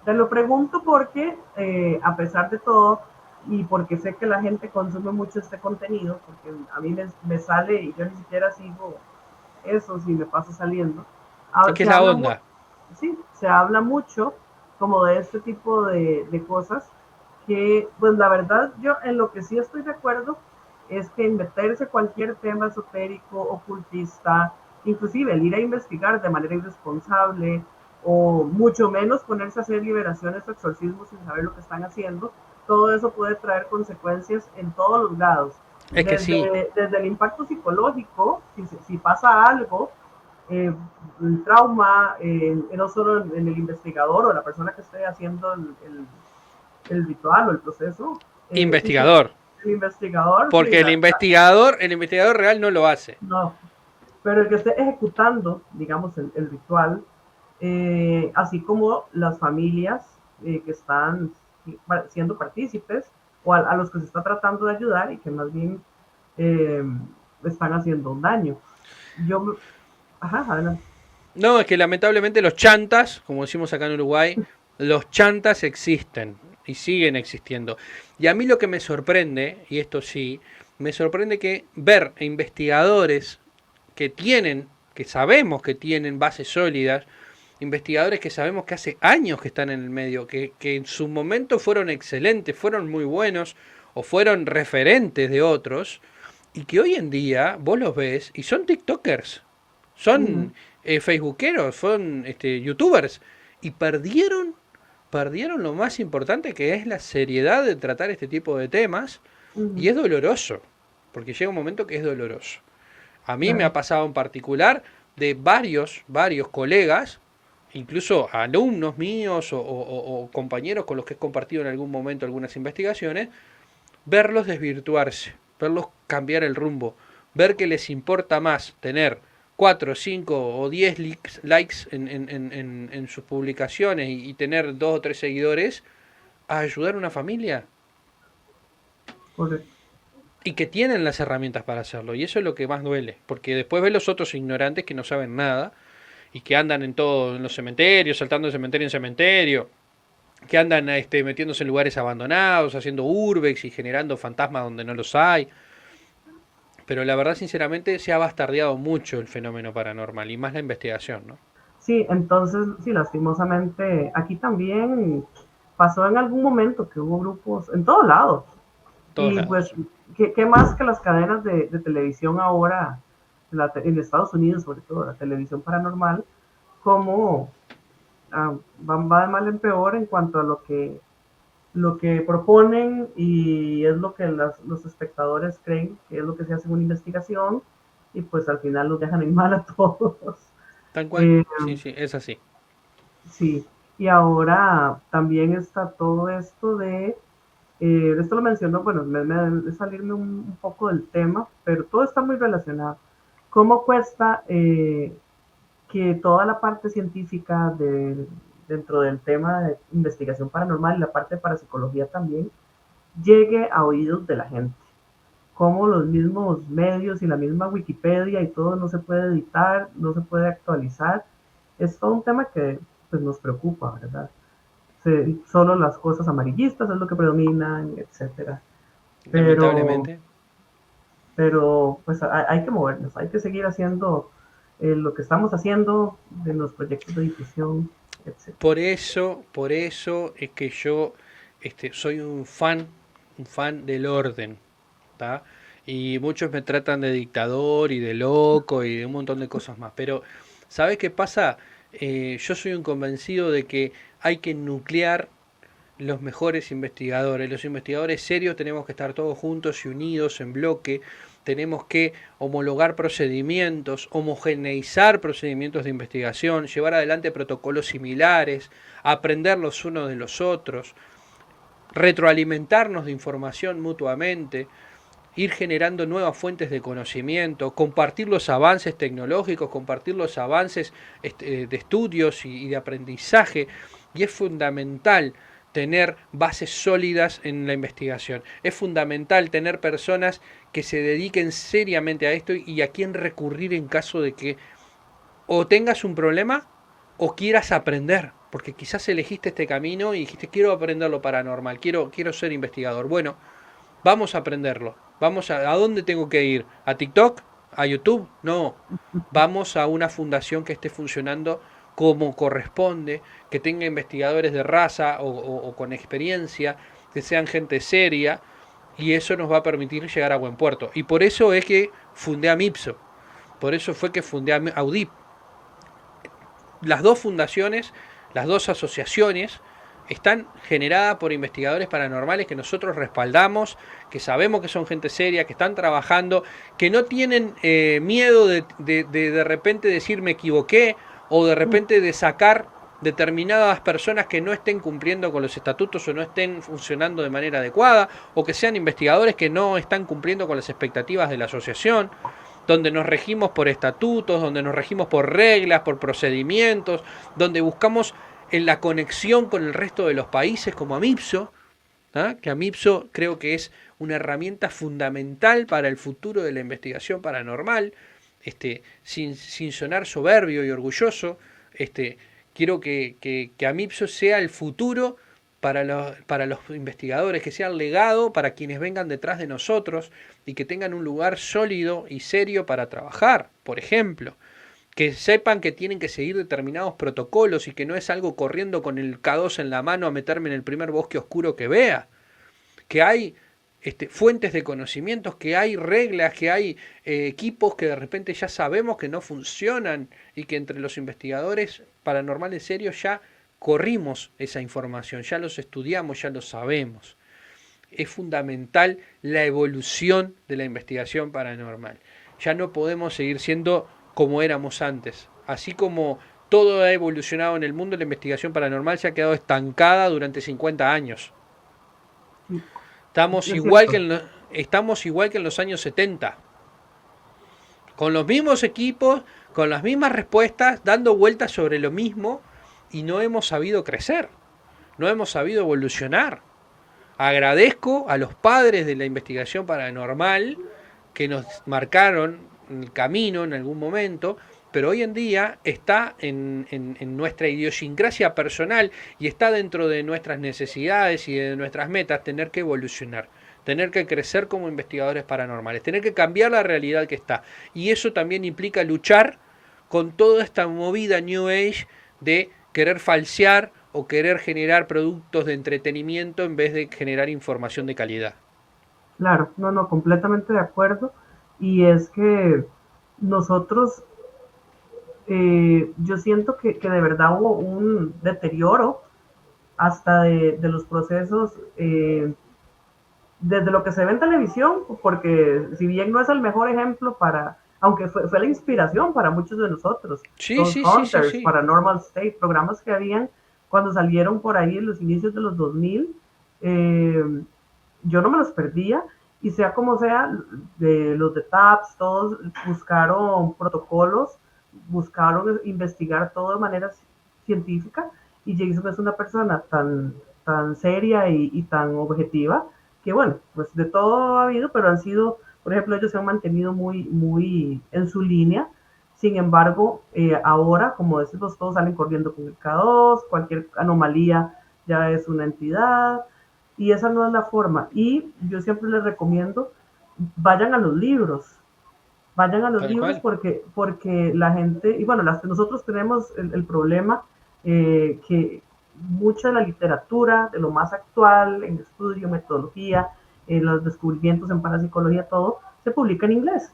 Te lo pregunto porque, a pesar de todo, y porque sé que la gente consume mucho este contenido, porque a mí me sale y yo ni siquiera sigo eso si me pasa saliendo. Es que es Se la habla, onda. sí, se habla mucho como de este tipo de cosas que, pues la verdad, yo en lo que sí estoy de acuerdo es que meterse cualquier tema esotérico, ocultista, inclusive el ir a investigar de manera irresponsable o mucho menos ponerse a hacer liberaciones o exorcismos sin saber lo que están haciendo, todo eso puede traer consecuencias en todos los lados. Es que sí. Desde el impacto psicológico, si pasa algo, el trauma, no solo en el investigador o la persona que esté haciendo el ritual o el proceso, sí, Investigador. el investigador, sí, Porque el investigador real no lo hace. no, pero el que esté ejecutando, digamos, el ritual, así como las familias que están siendo partícipes o a los que se está tratando de ayudar y que más bien eh, están haciendo un daño. Yo, ajá, adelante. No, es que lamentablemente los chantas, como decimos acá en Uruguay, los chantas existen y siguen existiendo. Y a mí lo que me sorprende, y esto sí, me sorprende que ver investigadores que tienen, que sabemos que tienen bases sólidas, investigadores que sabemos que hace años que están en el medio, que en su momento fueron excelentes, fueron muy buenos o fueron referentes de otros, y que hoy en día vos los ves y son TikTokers, Uh -huh. son facebookeros, son youtubers, y perdieron lo más importante, que es la seriedad de tratar este tipo de temas, Uh -huh. y es doloroso, porque llega un momento que es doloroso. A mí me Claro. ha pasado en particular de varios colegas, incluso alumnos míos o compañeros con los que he compartido en algún momento algunas investigaciones, verlos desvirtuarse, verlos cambiar el rumbo, ver que les importa más tener 4, 5 o 10 likes en sus publicaciones y tener 2 o 3 seguidores a ayudar a una familia. Correcto. Y que tienen las herramientas para hacerlo. Y eso es lo que más duele. Porque después ves los otros ignorantes que no saben nada y que andan en todo, en los cementerios, saltando de cementerio en cementerio, que andan metiéndose en lugares abandonados, haciendo urbex y generando fantasmas donde no los hay. Pero la verdad, sinceramente, se ha bastardeado mucho el fenómeno paranormal y más la investigación, ¿no? Sí, entonces, sí, lastimosamente, aquí también pasó en algún momento que hubo grupos en todos lados. Todos Y pues, lados. ¿qué más que las cadenas de televisión ahora, en Estados Unidos sobre todo, la televisión paranormal, como va de mal en peor en cuanto a lo que proponen y es lo que los espectadores creen que es lo que se hace en una investigación y pues al final los dejan en mal a todos. Tal cual. Eh, Sí, sí, es así. sí, y ahora también está todo esto esto lo menciono, bueno, de salirme un poco del tema, pero todo está muy relacionado. ¿Cómo cuesta que toda la parte científica dentro del tema de investigación paranormal y la parte de parapsicología también llegue a oídos de la gente? Cómo los mismos medios y la misma Wikipedia y todo no se puede editar, no se puede actualizar. Es todo un tema que pues, nos preocupa, ¿verdad? Solo las cosas amarillistas es lo que predominan, etcétera. Pero Lamentablemente. pero pues hay que movernos, hay que seguir haciendo lo que estamos haciendo de los proyectos de difusión, etcétera. Por eso es que yo soy un fan del orden, ¿tá? Y muchos me tratan de dictador y de loco y de un montón de cosas más. Pero, ¿sabes qué pasa? Yo soy un convencido de que hay que nuclear los mejores investigadores. Los investigadores serios tenemos que estar todos juntos y unidos en bloque. Tenemos que homologar procedimientos, homogeneizar procedimientos de investigación, llevar adelante protocolos similares, aprender los unos de los otros, retroalimentarnos de información mutuamente, ir generando nuevas fuentes de conocimiento, compartir los avances tecnológicos, compartir los avances de estudios y de aprendizaje. Y es fundamental tener bases sólidas en la investigación. Es fundamental tener personas que se dediquen seriamente a esto y a quién recurrir en caso de que o tengas un problema o quieras aprender. Porque quizás elegiste este camino y dijiste, quiero aprender lo paranormal, quiero ser investigador. Bueno, vamos a aprenderlo. ¿A dónde tengo que ir? ¿A TikTok? ¿A YouTube? No. Vamos a una fundación que esté funcionando como corresponde, que tenga investigadores de raza o con experiencia, que sean gente seria, y eso nos va a permitir llegar a buen puerto. Y por eso es que fundé a MIPSO. Por eso fue que fundé a AUDIP. Las dos fundaciones, las dos asociaciones, están generadas por investigadores paranormales que nosotros respaldamos, que sabemos que son gente seria, que están trabajando, que no tienen miedo de repente decir me equivoqué, o de repente de sacar determinadas personas que no estén cumpliendo con los estatutos o no estén funcionando de manera adecuada, o que sean investigadores que no están cumpliendo con las expectativas de la asociación, donde nos regimos por estatutos, donde nos regimos por reglas, por procedimientos, donde buscamos en la conexión con el resto de los países como AMIPSO, ¿ah? Que AMIPSO creo que es una herramienta fundamental para el futuro de la investigación paranormal, sin sonar soberbio y orgulloso, quiero que AMIPSO sea el futuro para los investigadores, que sea el legado para quienes vengan detrás de nosotros y que tengan un lugar sólido y serio para trabajar, por ejemplo. Que sepan que tienen que seguir determinados protocolos y que no es algo corriendo con el K2 en la mano a meterme en el primer bosque oscuro que vea. Que hay fuentes de conocimientos, que hay reglas, que hay equipos que de repente ya sabemos que no funcionan y que entre los investigadores paranormales serios ya corrimos esa información, ya los estudiamos, ya lo sabemos. Es fundamental la evolución de la investigación paranormal. Ya no podemos seguir siendo como éramos antes. Así como todo ha evolucionado en el mundo, la investigación paranormal se ha quedado estancada durante 50 años. Estamos igual que en los años 70. Con los mismos equipos, con las mismas respuestas, dando vueltas sobre lo mismo y no hemos sabido crecer. No hemos sabido evolucionar. Agradezco a los padres de la investigación paranormal que nos marcaron el camino en algún momento, pero hoy en día está en nuestra idiosincrasia personal y está dentro de nuestras necesidades y de nuestras metas tener que evolucionar, tener que crecer como investigadores paranormales, tener que cambiar la realidad que está. Y eso también implica luchar con toda esta movida New Age de querer falsear o querer generar productos de entretenimiento en vez de generar información de calidad. Claro, no, completamente de acuerdo. Y es que nosotros, yo siento que de verdad hubo un deterioro hasta de los procesos, desde lo que se ve en televisión, porque si bien no es el mejor ejemplo aunque fue la inspiración para muchos de nosotros, Sí, Ghost sí, sí, sí, Hunters, sí. Paranormal State, programas que habían cuando salieron por ahí en los inicios de los 2000, yo no me los perdía, y sea como sea, los de TAPS, todos buscaron protocolos, buscaron investigar todo de manera científica, y Jason es una persona tan seria y tan objetiva, que bueno, pues de todo ha habido, pero han sido, por ejemplo, ellos se han mantenido muy en su línea. Sin embargo, ahora, como decimos, todos salen corriendo con el K2, cualquier anomalía ya es una entidad, y esa no es la forma. Y yo siempre les recomiendo vayan a los libros, vayan a los tal libros cual, porque la gente, y bueno, nosotros tenemos el problema que mucha de la literatura, de lo más actual, en estudio, metodología, los descubrimientos en parapsicología, todo, se publica en inglés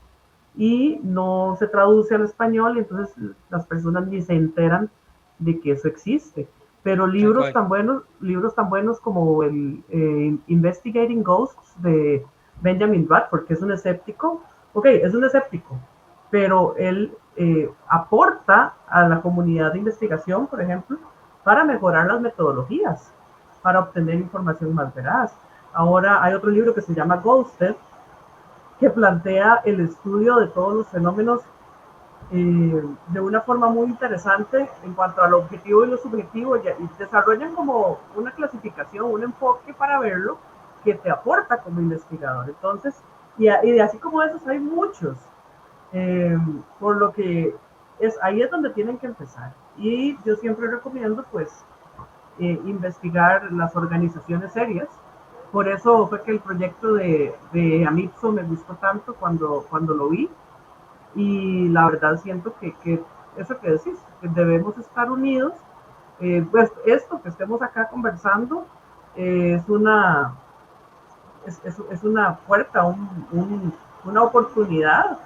y no se traduce al español y entonces las personas ni se enteran de que eso existe. Pero tal cual, libros tan buenos como el Investigating Ghosts de Benjamin Bradford, que es un escéptico, ok, es un escéptico, pero él aporta a la comunidad de investigación, por ejemplo, para mejorar las metodologías, para obtener información más veraz. Ahora hay otro libro que se llama Ghosted, que plantea el estudio de todos los fenómenos de una forma muy interesante en cuanto al objetivo y lo subjetivo, y desarrollan como una clasificación, un enfoque para verlo que te aporta como investigador. Entonces, y de así como esos hay muchos, eh, por lo que ahí es donde tienen que empezar. Y yo siempre recomiendo, pues, investigar las organizaciones serias. Por eso fue que el proyecto de Amipso me gustó tanto cuando lo vi, y la verdad siento que eso que decís, que debemos estar unidos, pues esto que estemos acá conversando es es una puerta, una oportunidad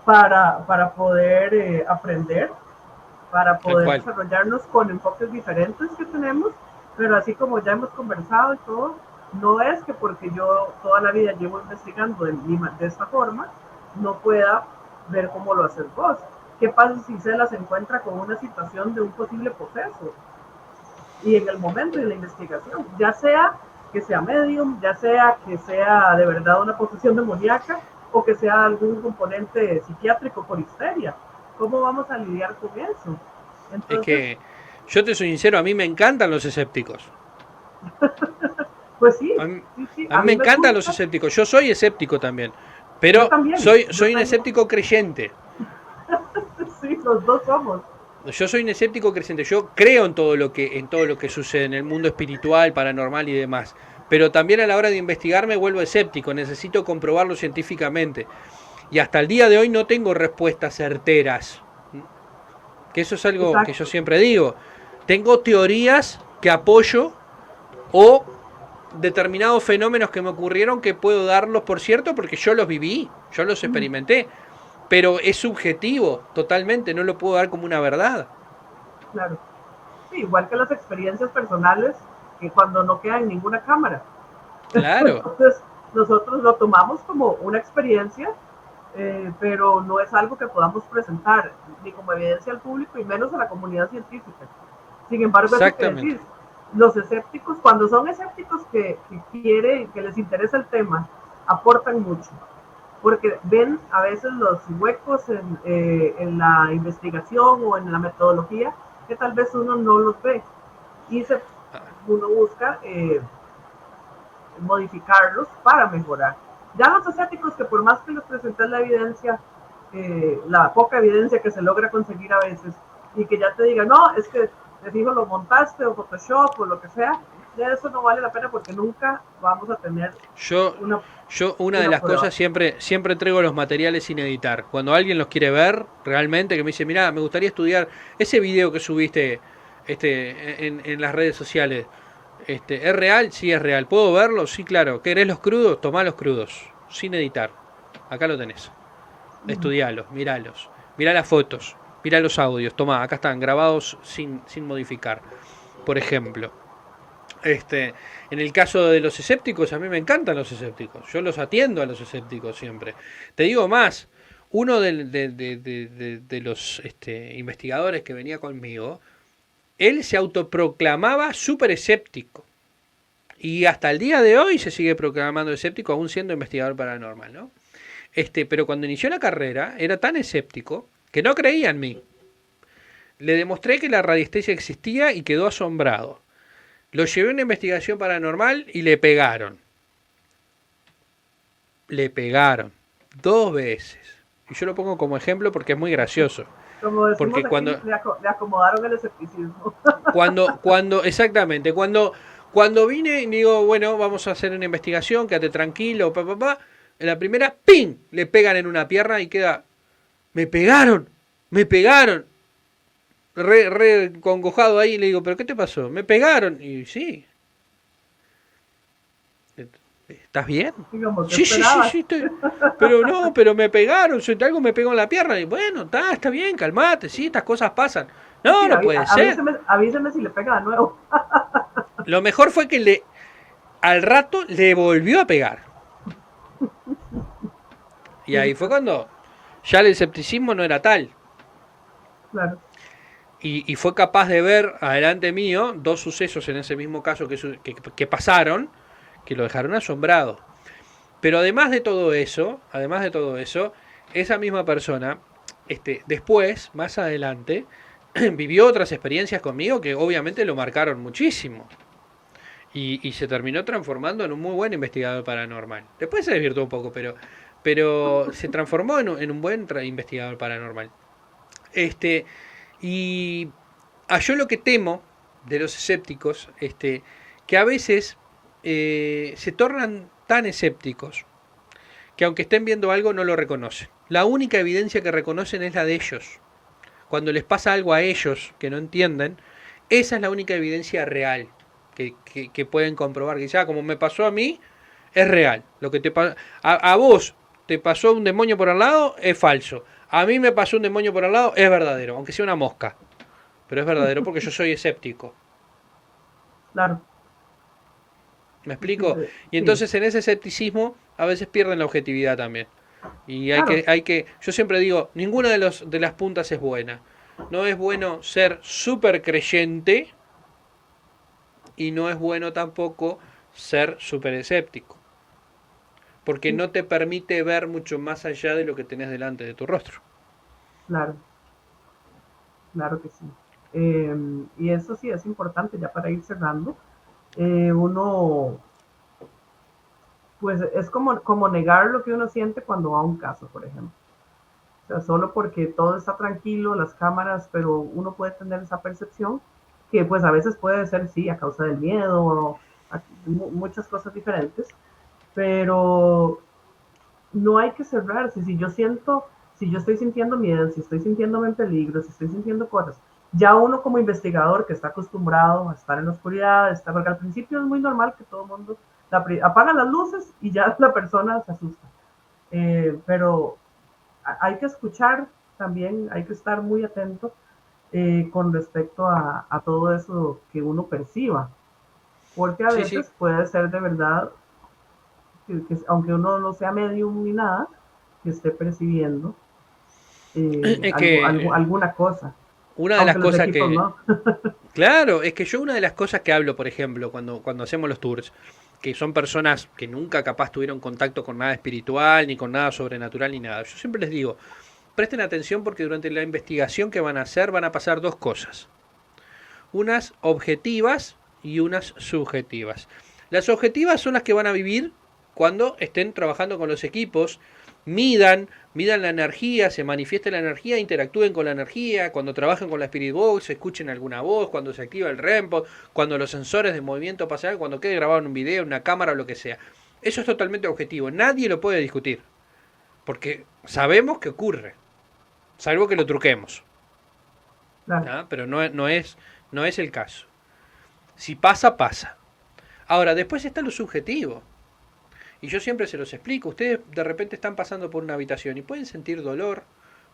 para poder aprender, para tal poder cual. desarrollarnos con enfoques diferentes que tenemos, pero así como ya hemos conversado y todo, no es que porque yo toda la vida llevo investigando de esta forma, no pueda ver cómo lo haces vos. ¿Qué pasa si se las encuentra con una situación de un posible proceso? Y en el momento de la investigación, ya sea que sea medium, ya sea que sea de verdad una posesión demoníaca o que sea algún componente psiquiátrico por histeria. ¿Cómo vamos a lidiar con eso? Es Entonces, que yo te soy sincero, a mí me encantan los escépticos. pues sí, A mí, sí, sí, a a mí me mí me encantan los gusta, escépticos. Yo soy escéptico también. yo Pero también, yo soy un también, escéptico creyente. sí, los dos somos. Yo soy un escéptico creciente. Yo creo en todo lo que sucede en el mundo espiritual, paranormal y demás. Pero también a la hora de investigar me vuelvo escéptico. Necesito comprobarlo científicamente. Y hasta el día de hoy no tengo respuestas certeras. Que eso es algo que yo Exacto. siempre digo. Tengo teorías que apoyo o determinados fenómenos que me ocurrieron que puedo darlos por cierto porque yo los viví, yo los experimenté. Pero es subjetivo totalmente, no lo puedo dar como una verdad. Claro. Sí, igual que las experiencias personales, que cuando no queda en ninguna cámara. Claro, Entonces, nosotros lo tomamos como una experiencia, pero no es algo que podamos presentar ni como evidencia al público y menos a la comunidad científica. Sin embargo, eso que exactamente. decís, los escépticos, cuando son escépticos que les interesa el tema, aportan mucho, porque ven a veces los huecos en la investigación o en la metodología que tal vez uno no los ve y uno busca modificarlos para mejorar. Ya los escépticos que por más que les presentes la evidencia, la poca evidencia que se logra conseguir a veces, y que ya te digan, no, es que te fijo lo montaste o Photoshop o lo que sea, ya eso no vale la pena porque nunca vamos a tener Yo, una, yo una de una las prueba. cosas siempre traigo los materiales sin editar. Cuando alguien los quiere ver, realmente, que me dice, mira, me gustaría estudiar ese video que subiste en las redes sociales. ¿Es real? Sí, es real. ¿Puedo verlo? Sí, claro. ¿Querés los crudos? Tomá los crudos, sin editar. Acá lo tenés. Estudialos, miralos. Mirá las fotos, mirá los audios. Tomá, acá están grabados sin modificar. Por ejemplo. Este, en el caso de los escépticos, a mí me encantan los escépticos. Yo los atiendo a los escépticos siempre. Te digo más, uno de los investigadores que venía conmigo, él se autoproclamaba súper escéptico. Y hasta el día de hoy se sigue proclamando escéptico, aún siendo investigador paranormal, ¿no? Pero cuando inició la carrera, era tan escéptico que no creía en mí. Le demostré que la radiestesia existía y quedó asombrado. Lo llevé a una investigación paranormal y le pegaron. Le pegaron. 2 veces. Y yo lo pongo como ejemplo porque es muy gracioso. Como decimos Porque aquí, le acomodaron el escepticismo. exactamente, cuando vine y digo, bueno, vamos a hacer una investigación, quédate tranquilo, papá, En la primera, ¡ping! Le pegan en una pierna y queda, me pegaron, me pegaron. Re congojado ahí, le digo, ¿pero qué te pasó? Me pegaron. Y sí, ¿estás bien? Digamos, ¿qué Sí, sí, sí, esperabas? sí, estoy. Pero no, pero me pegaron, algo me pegó en la pierna. Y bueno, está bien, calmate, sí, estas cosas pasan. No, Sí, no puede ser. avíseme si le pega de nuevo. Lo mejor fue que al rato le volvió a pegar. Y Sí, ahí fue cuando ya el escepticismo no era tal. claro, Y fue capaz de ver adelante mío dos sucesos en ese mismo caso que pasaron, que lo dejaron asombrado. Pero además de todo eso, esa misma persona, después, más adelante, vivió otras experiencias conmigo que obviamente lo marcaron muchísimo. Y se terminó transformando en un muy buen investigador paranormal. Después se desvirtuó un poco, pero se transformó en un buen investigador paranormal. Este, y yo lo que temo de los escépticos, que a veces se tornan tan escépticos que aunque estén viendo algo no lo reconocen. La única evidencia que reconocen es la de ellos. Cuando les pasa algo a ellos que no entienden, esa es la única evidencia real que pueden comprobar. Que ya como me pasó a mí, es real. Lo que a vos te pasó un demonio por al lado, es falso. A mí me pasó un demonio por al lado, es verdadero, aunque sea una mosca. Pero es verdadero porque yo soy escéptico. claro. ¿Me Sí, explico? Y sí, entonces en ese escepticismo a veces pierden la objetividad también. Y claro, yo siempre digo, ninguna de las puntas es buena. No es bueno ser súper creyente y no es bueno tampoco ser súper escéptico. Porque sí, no te permite ver mucho más allá de lo que tenés delante de tu rostro. claro, claro que sí. Y eso sí es importante, ya para ir cerrando. Uno, pues es como negar lo que uno siente cuando va a un caso, por ejemplo. O sea, solo porque todo está tranquilo, las cámaras, pero uno puede tener esa percepción que pues a veces puede ser, sí, a causa del miedo, o muchas cosas diferentes, pero no hay que cerrarse. Si yo estoy sintiendo miedo, si estoy sintiéndome en peligro, si estoy sintiendo cosas, ya uno como investigador que está acostumbrado a estar en la oscuridad, porque al principio es muy normal que todo el mundo apaga las luces y ya la persona se asusta. Pero hay que escuchar también, hay que estar muy atento con respecto a todo eso que uno perciba, porque a Sí, sí. veces puede ser de verdad aunque uno no sea medium ni nada, que esté percibiendo Es que alguna cosa, una de las aunque los cosas equipos que, no. claro, es que yo una de las cosas que hablo, por ejemplo, cuando hacemos los tours, que son personas que nunca capaz tuvieron contacto con nada espiritual, ni con nada sobrenatural, ni nada, yo siempre les digo, presten atención porque durante la investigación que van a hacer van a pasar dos cosas, unas objetivas y unas subjetivas. Las objetivas son las que van a vivir cuando estén trabajando con los equipos, midan la energía, se manifieste la energía, interactúen con la energía, cuando trabajen con la Spirit Box, escuchen alguna voz, cuando se activa el REM, cuando los sensores de movimiento pasan, cuando quede grabado en un video, en una cámara o lo que sea. Eso es totalmente objetivo, nadie lo puede discutir, porque sabemos que ocurre, salvo que lo truquemos, Claro, ¿no? Pero no es el caso. Si pasa, pasa. Ahora, después está lo subjetivo. Y yo siempre se los explico. Ustedes de repente están pasando por una habitación y pueden sentir dolor,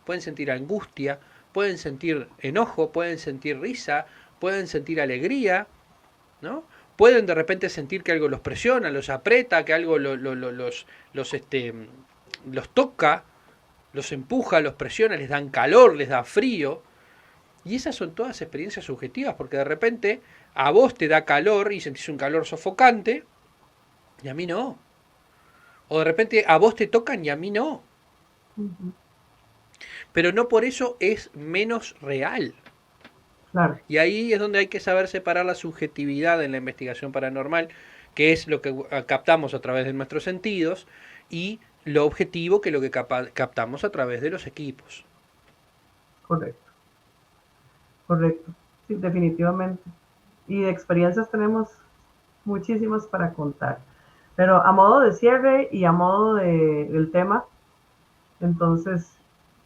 pueden sentir angustia, pueden sentir enojo, pueden sentir risa, pueden sentir alegría, ¿no? Pueden de repente sentir que algo los presiona, los aprieta, que algo los toca, los empuja, los presiona, les dan calor, les da frío. Y esas son todas experiencias subjetivas, porque de repente a vos te da calor y sentís un calor sofocante, y a mí no. O de repente a vos te tocan y a mí no. uh-huh, Pero no por eso es menos real. claro, Y ahí es donde hay que saber separar la subjetividad en la investigación paranormal, que es lo que captamos a través de nuestros sentidos, y lo objetivo, que es lo que captamos a través de los equipos. correcto, correcto. Sí, definitivamente. Y de experiencias tenemos muchísimas para contar. Pero a modo de cierre y a modo del tema, entonces,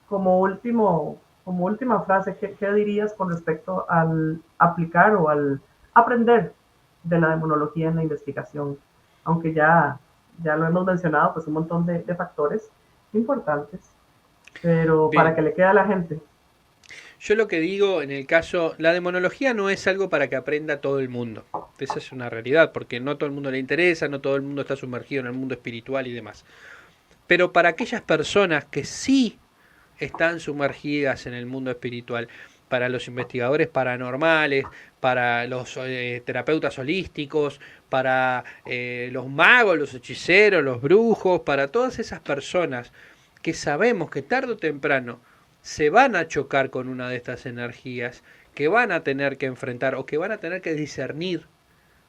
como última frase, ¿qué dirías con respecto al aplicar o al aprender de la demonología en la investigación? Aunque ya lo hemos mencionado, pues un montón de factores importantes, pero para Bien, que le quede a la gente. yo lo que digo en el caso, la demonología no es algo para que aprenda todo el mundo. Esa es una realidad, porque no todo el mundo le interesa, no todo el mundo está sumergido en el mundo espiritual y demás. Pero para aquellas personas que sí están sumergidas en el mundo espiritual, para los investigadores paranormales, para los terapeutas holísticos, para los magos, los hechiceros, los brujos, para todas esas personas que sabemos que tarde o temprano se van a chocar con una de estas energías, que van a tener que enfrentar o que van a tener que discernir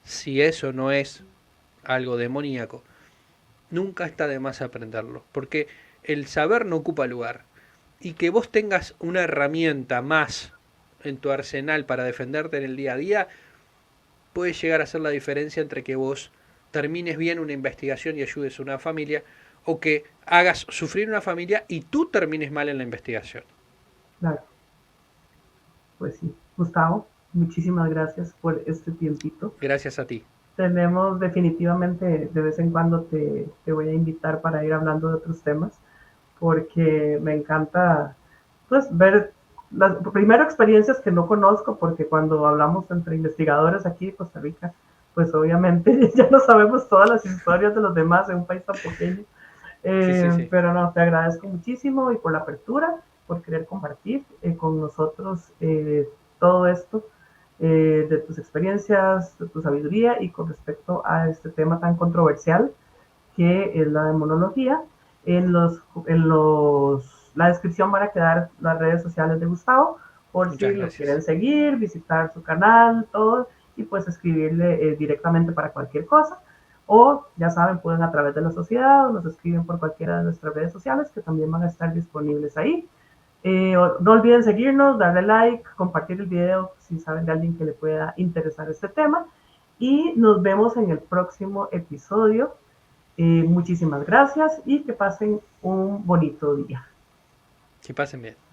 si eso no es algo demoníaco. Nunca está de más aprenderlo, porque el saber no ocupa lugar. Y que vos tengas una herramienta más en tu arsenal para defenderte en el día a día, puede llegar a ser la diferencia entre que vos termines bien una investigación y ayudes a una familia, o que hagas sufrir una familia y tú termines mal en la investigación. Claro, pues sí. Gustavo, muchísimas gracias por este tiempito. Gracias a ti. Tenemos definitivamente, de vez en cuando te voy a invitar para ir hablando de otros temas, porque me encanta pues ver las primero experiencias que no conozco, porque cuando hablamos entre investigadores aquí de Costa Rica, pues obviamente ya no sabemos todas las historias de los demás en un país tan pequeño. Sí, sí, sí. Pero no, te agradezco muchísimo y por la apertura, por querer compartir con nosotros todo esto, de tus experiencias, de tu sabiduría y con respecto a este tema tan controversial que es la demonología. La descripción van a quedar las redes sociales de Gustavo, por si Muchas lo quieren gracias. seguir, visitar su canal, todo, y pues escribirle directamente para cualquier cosa. O, ya saben, pueden a través de la sociedad o nos escriben por cualquiera de nuestras redes sociales que también van a estar disponibles ahí. No olviden seguirnos, darle like, compartir el video si saben de alguien que le pueda interesar este tema. Y nos vemos en el próximo episodio. Muchísimas gracias y que pasen un bonito día. Que pasen bien.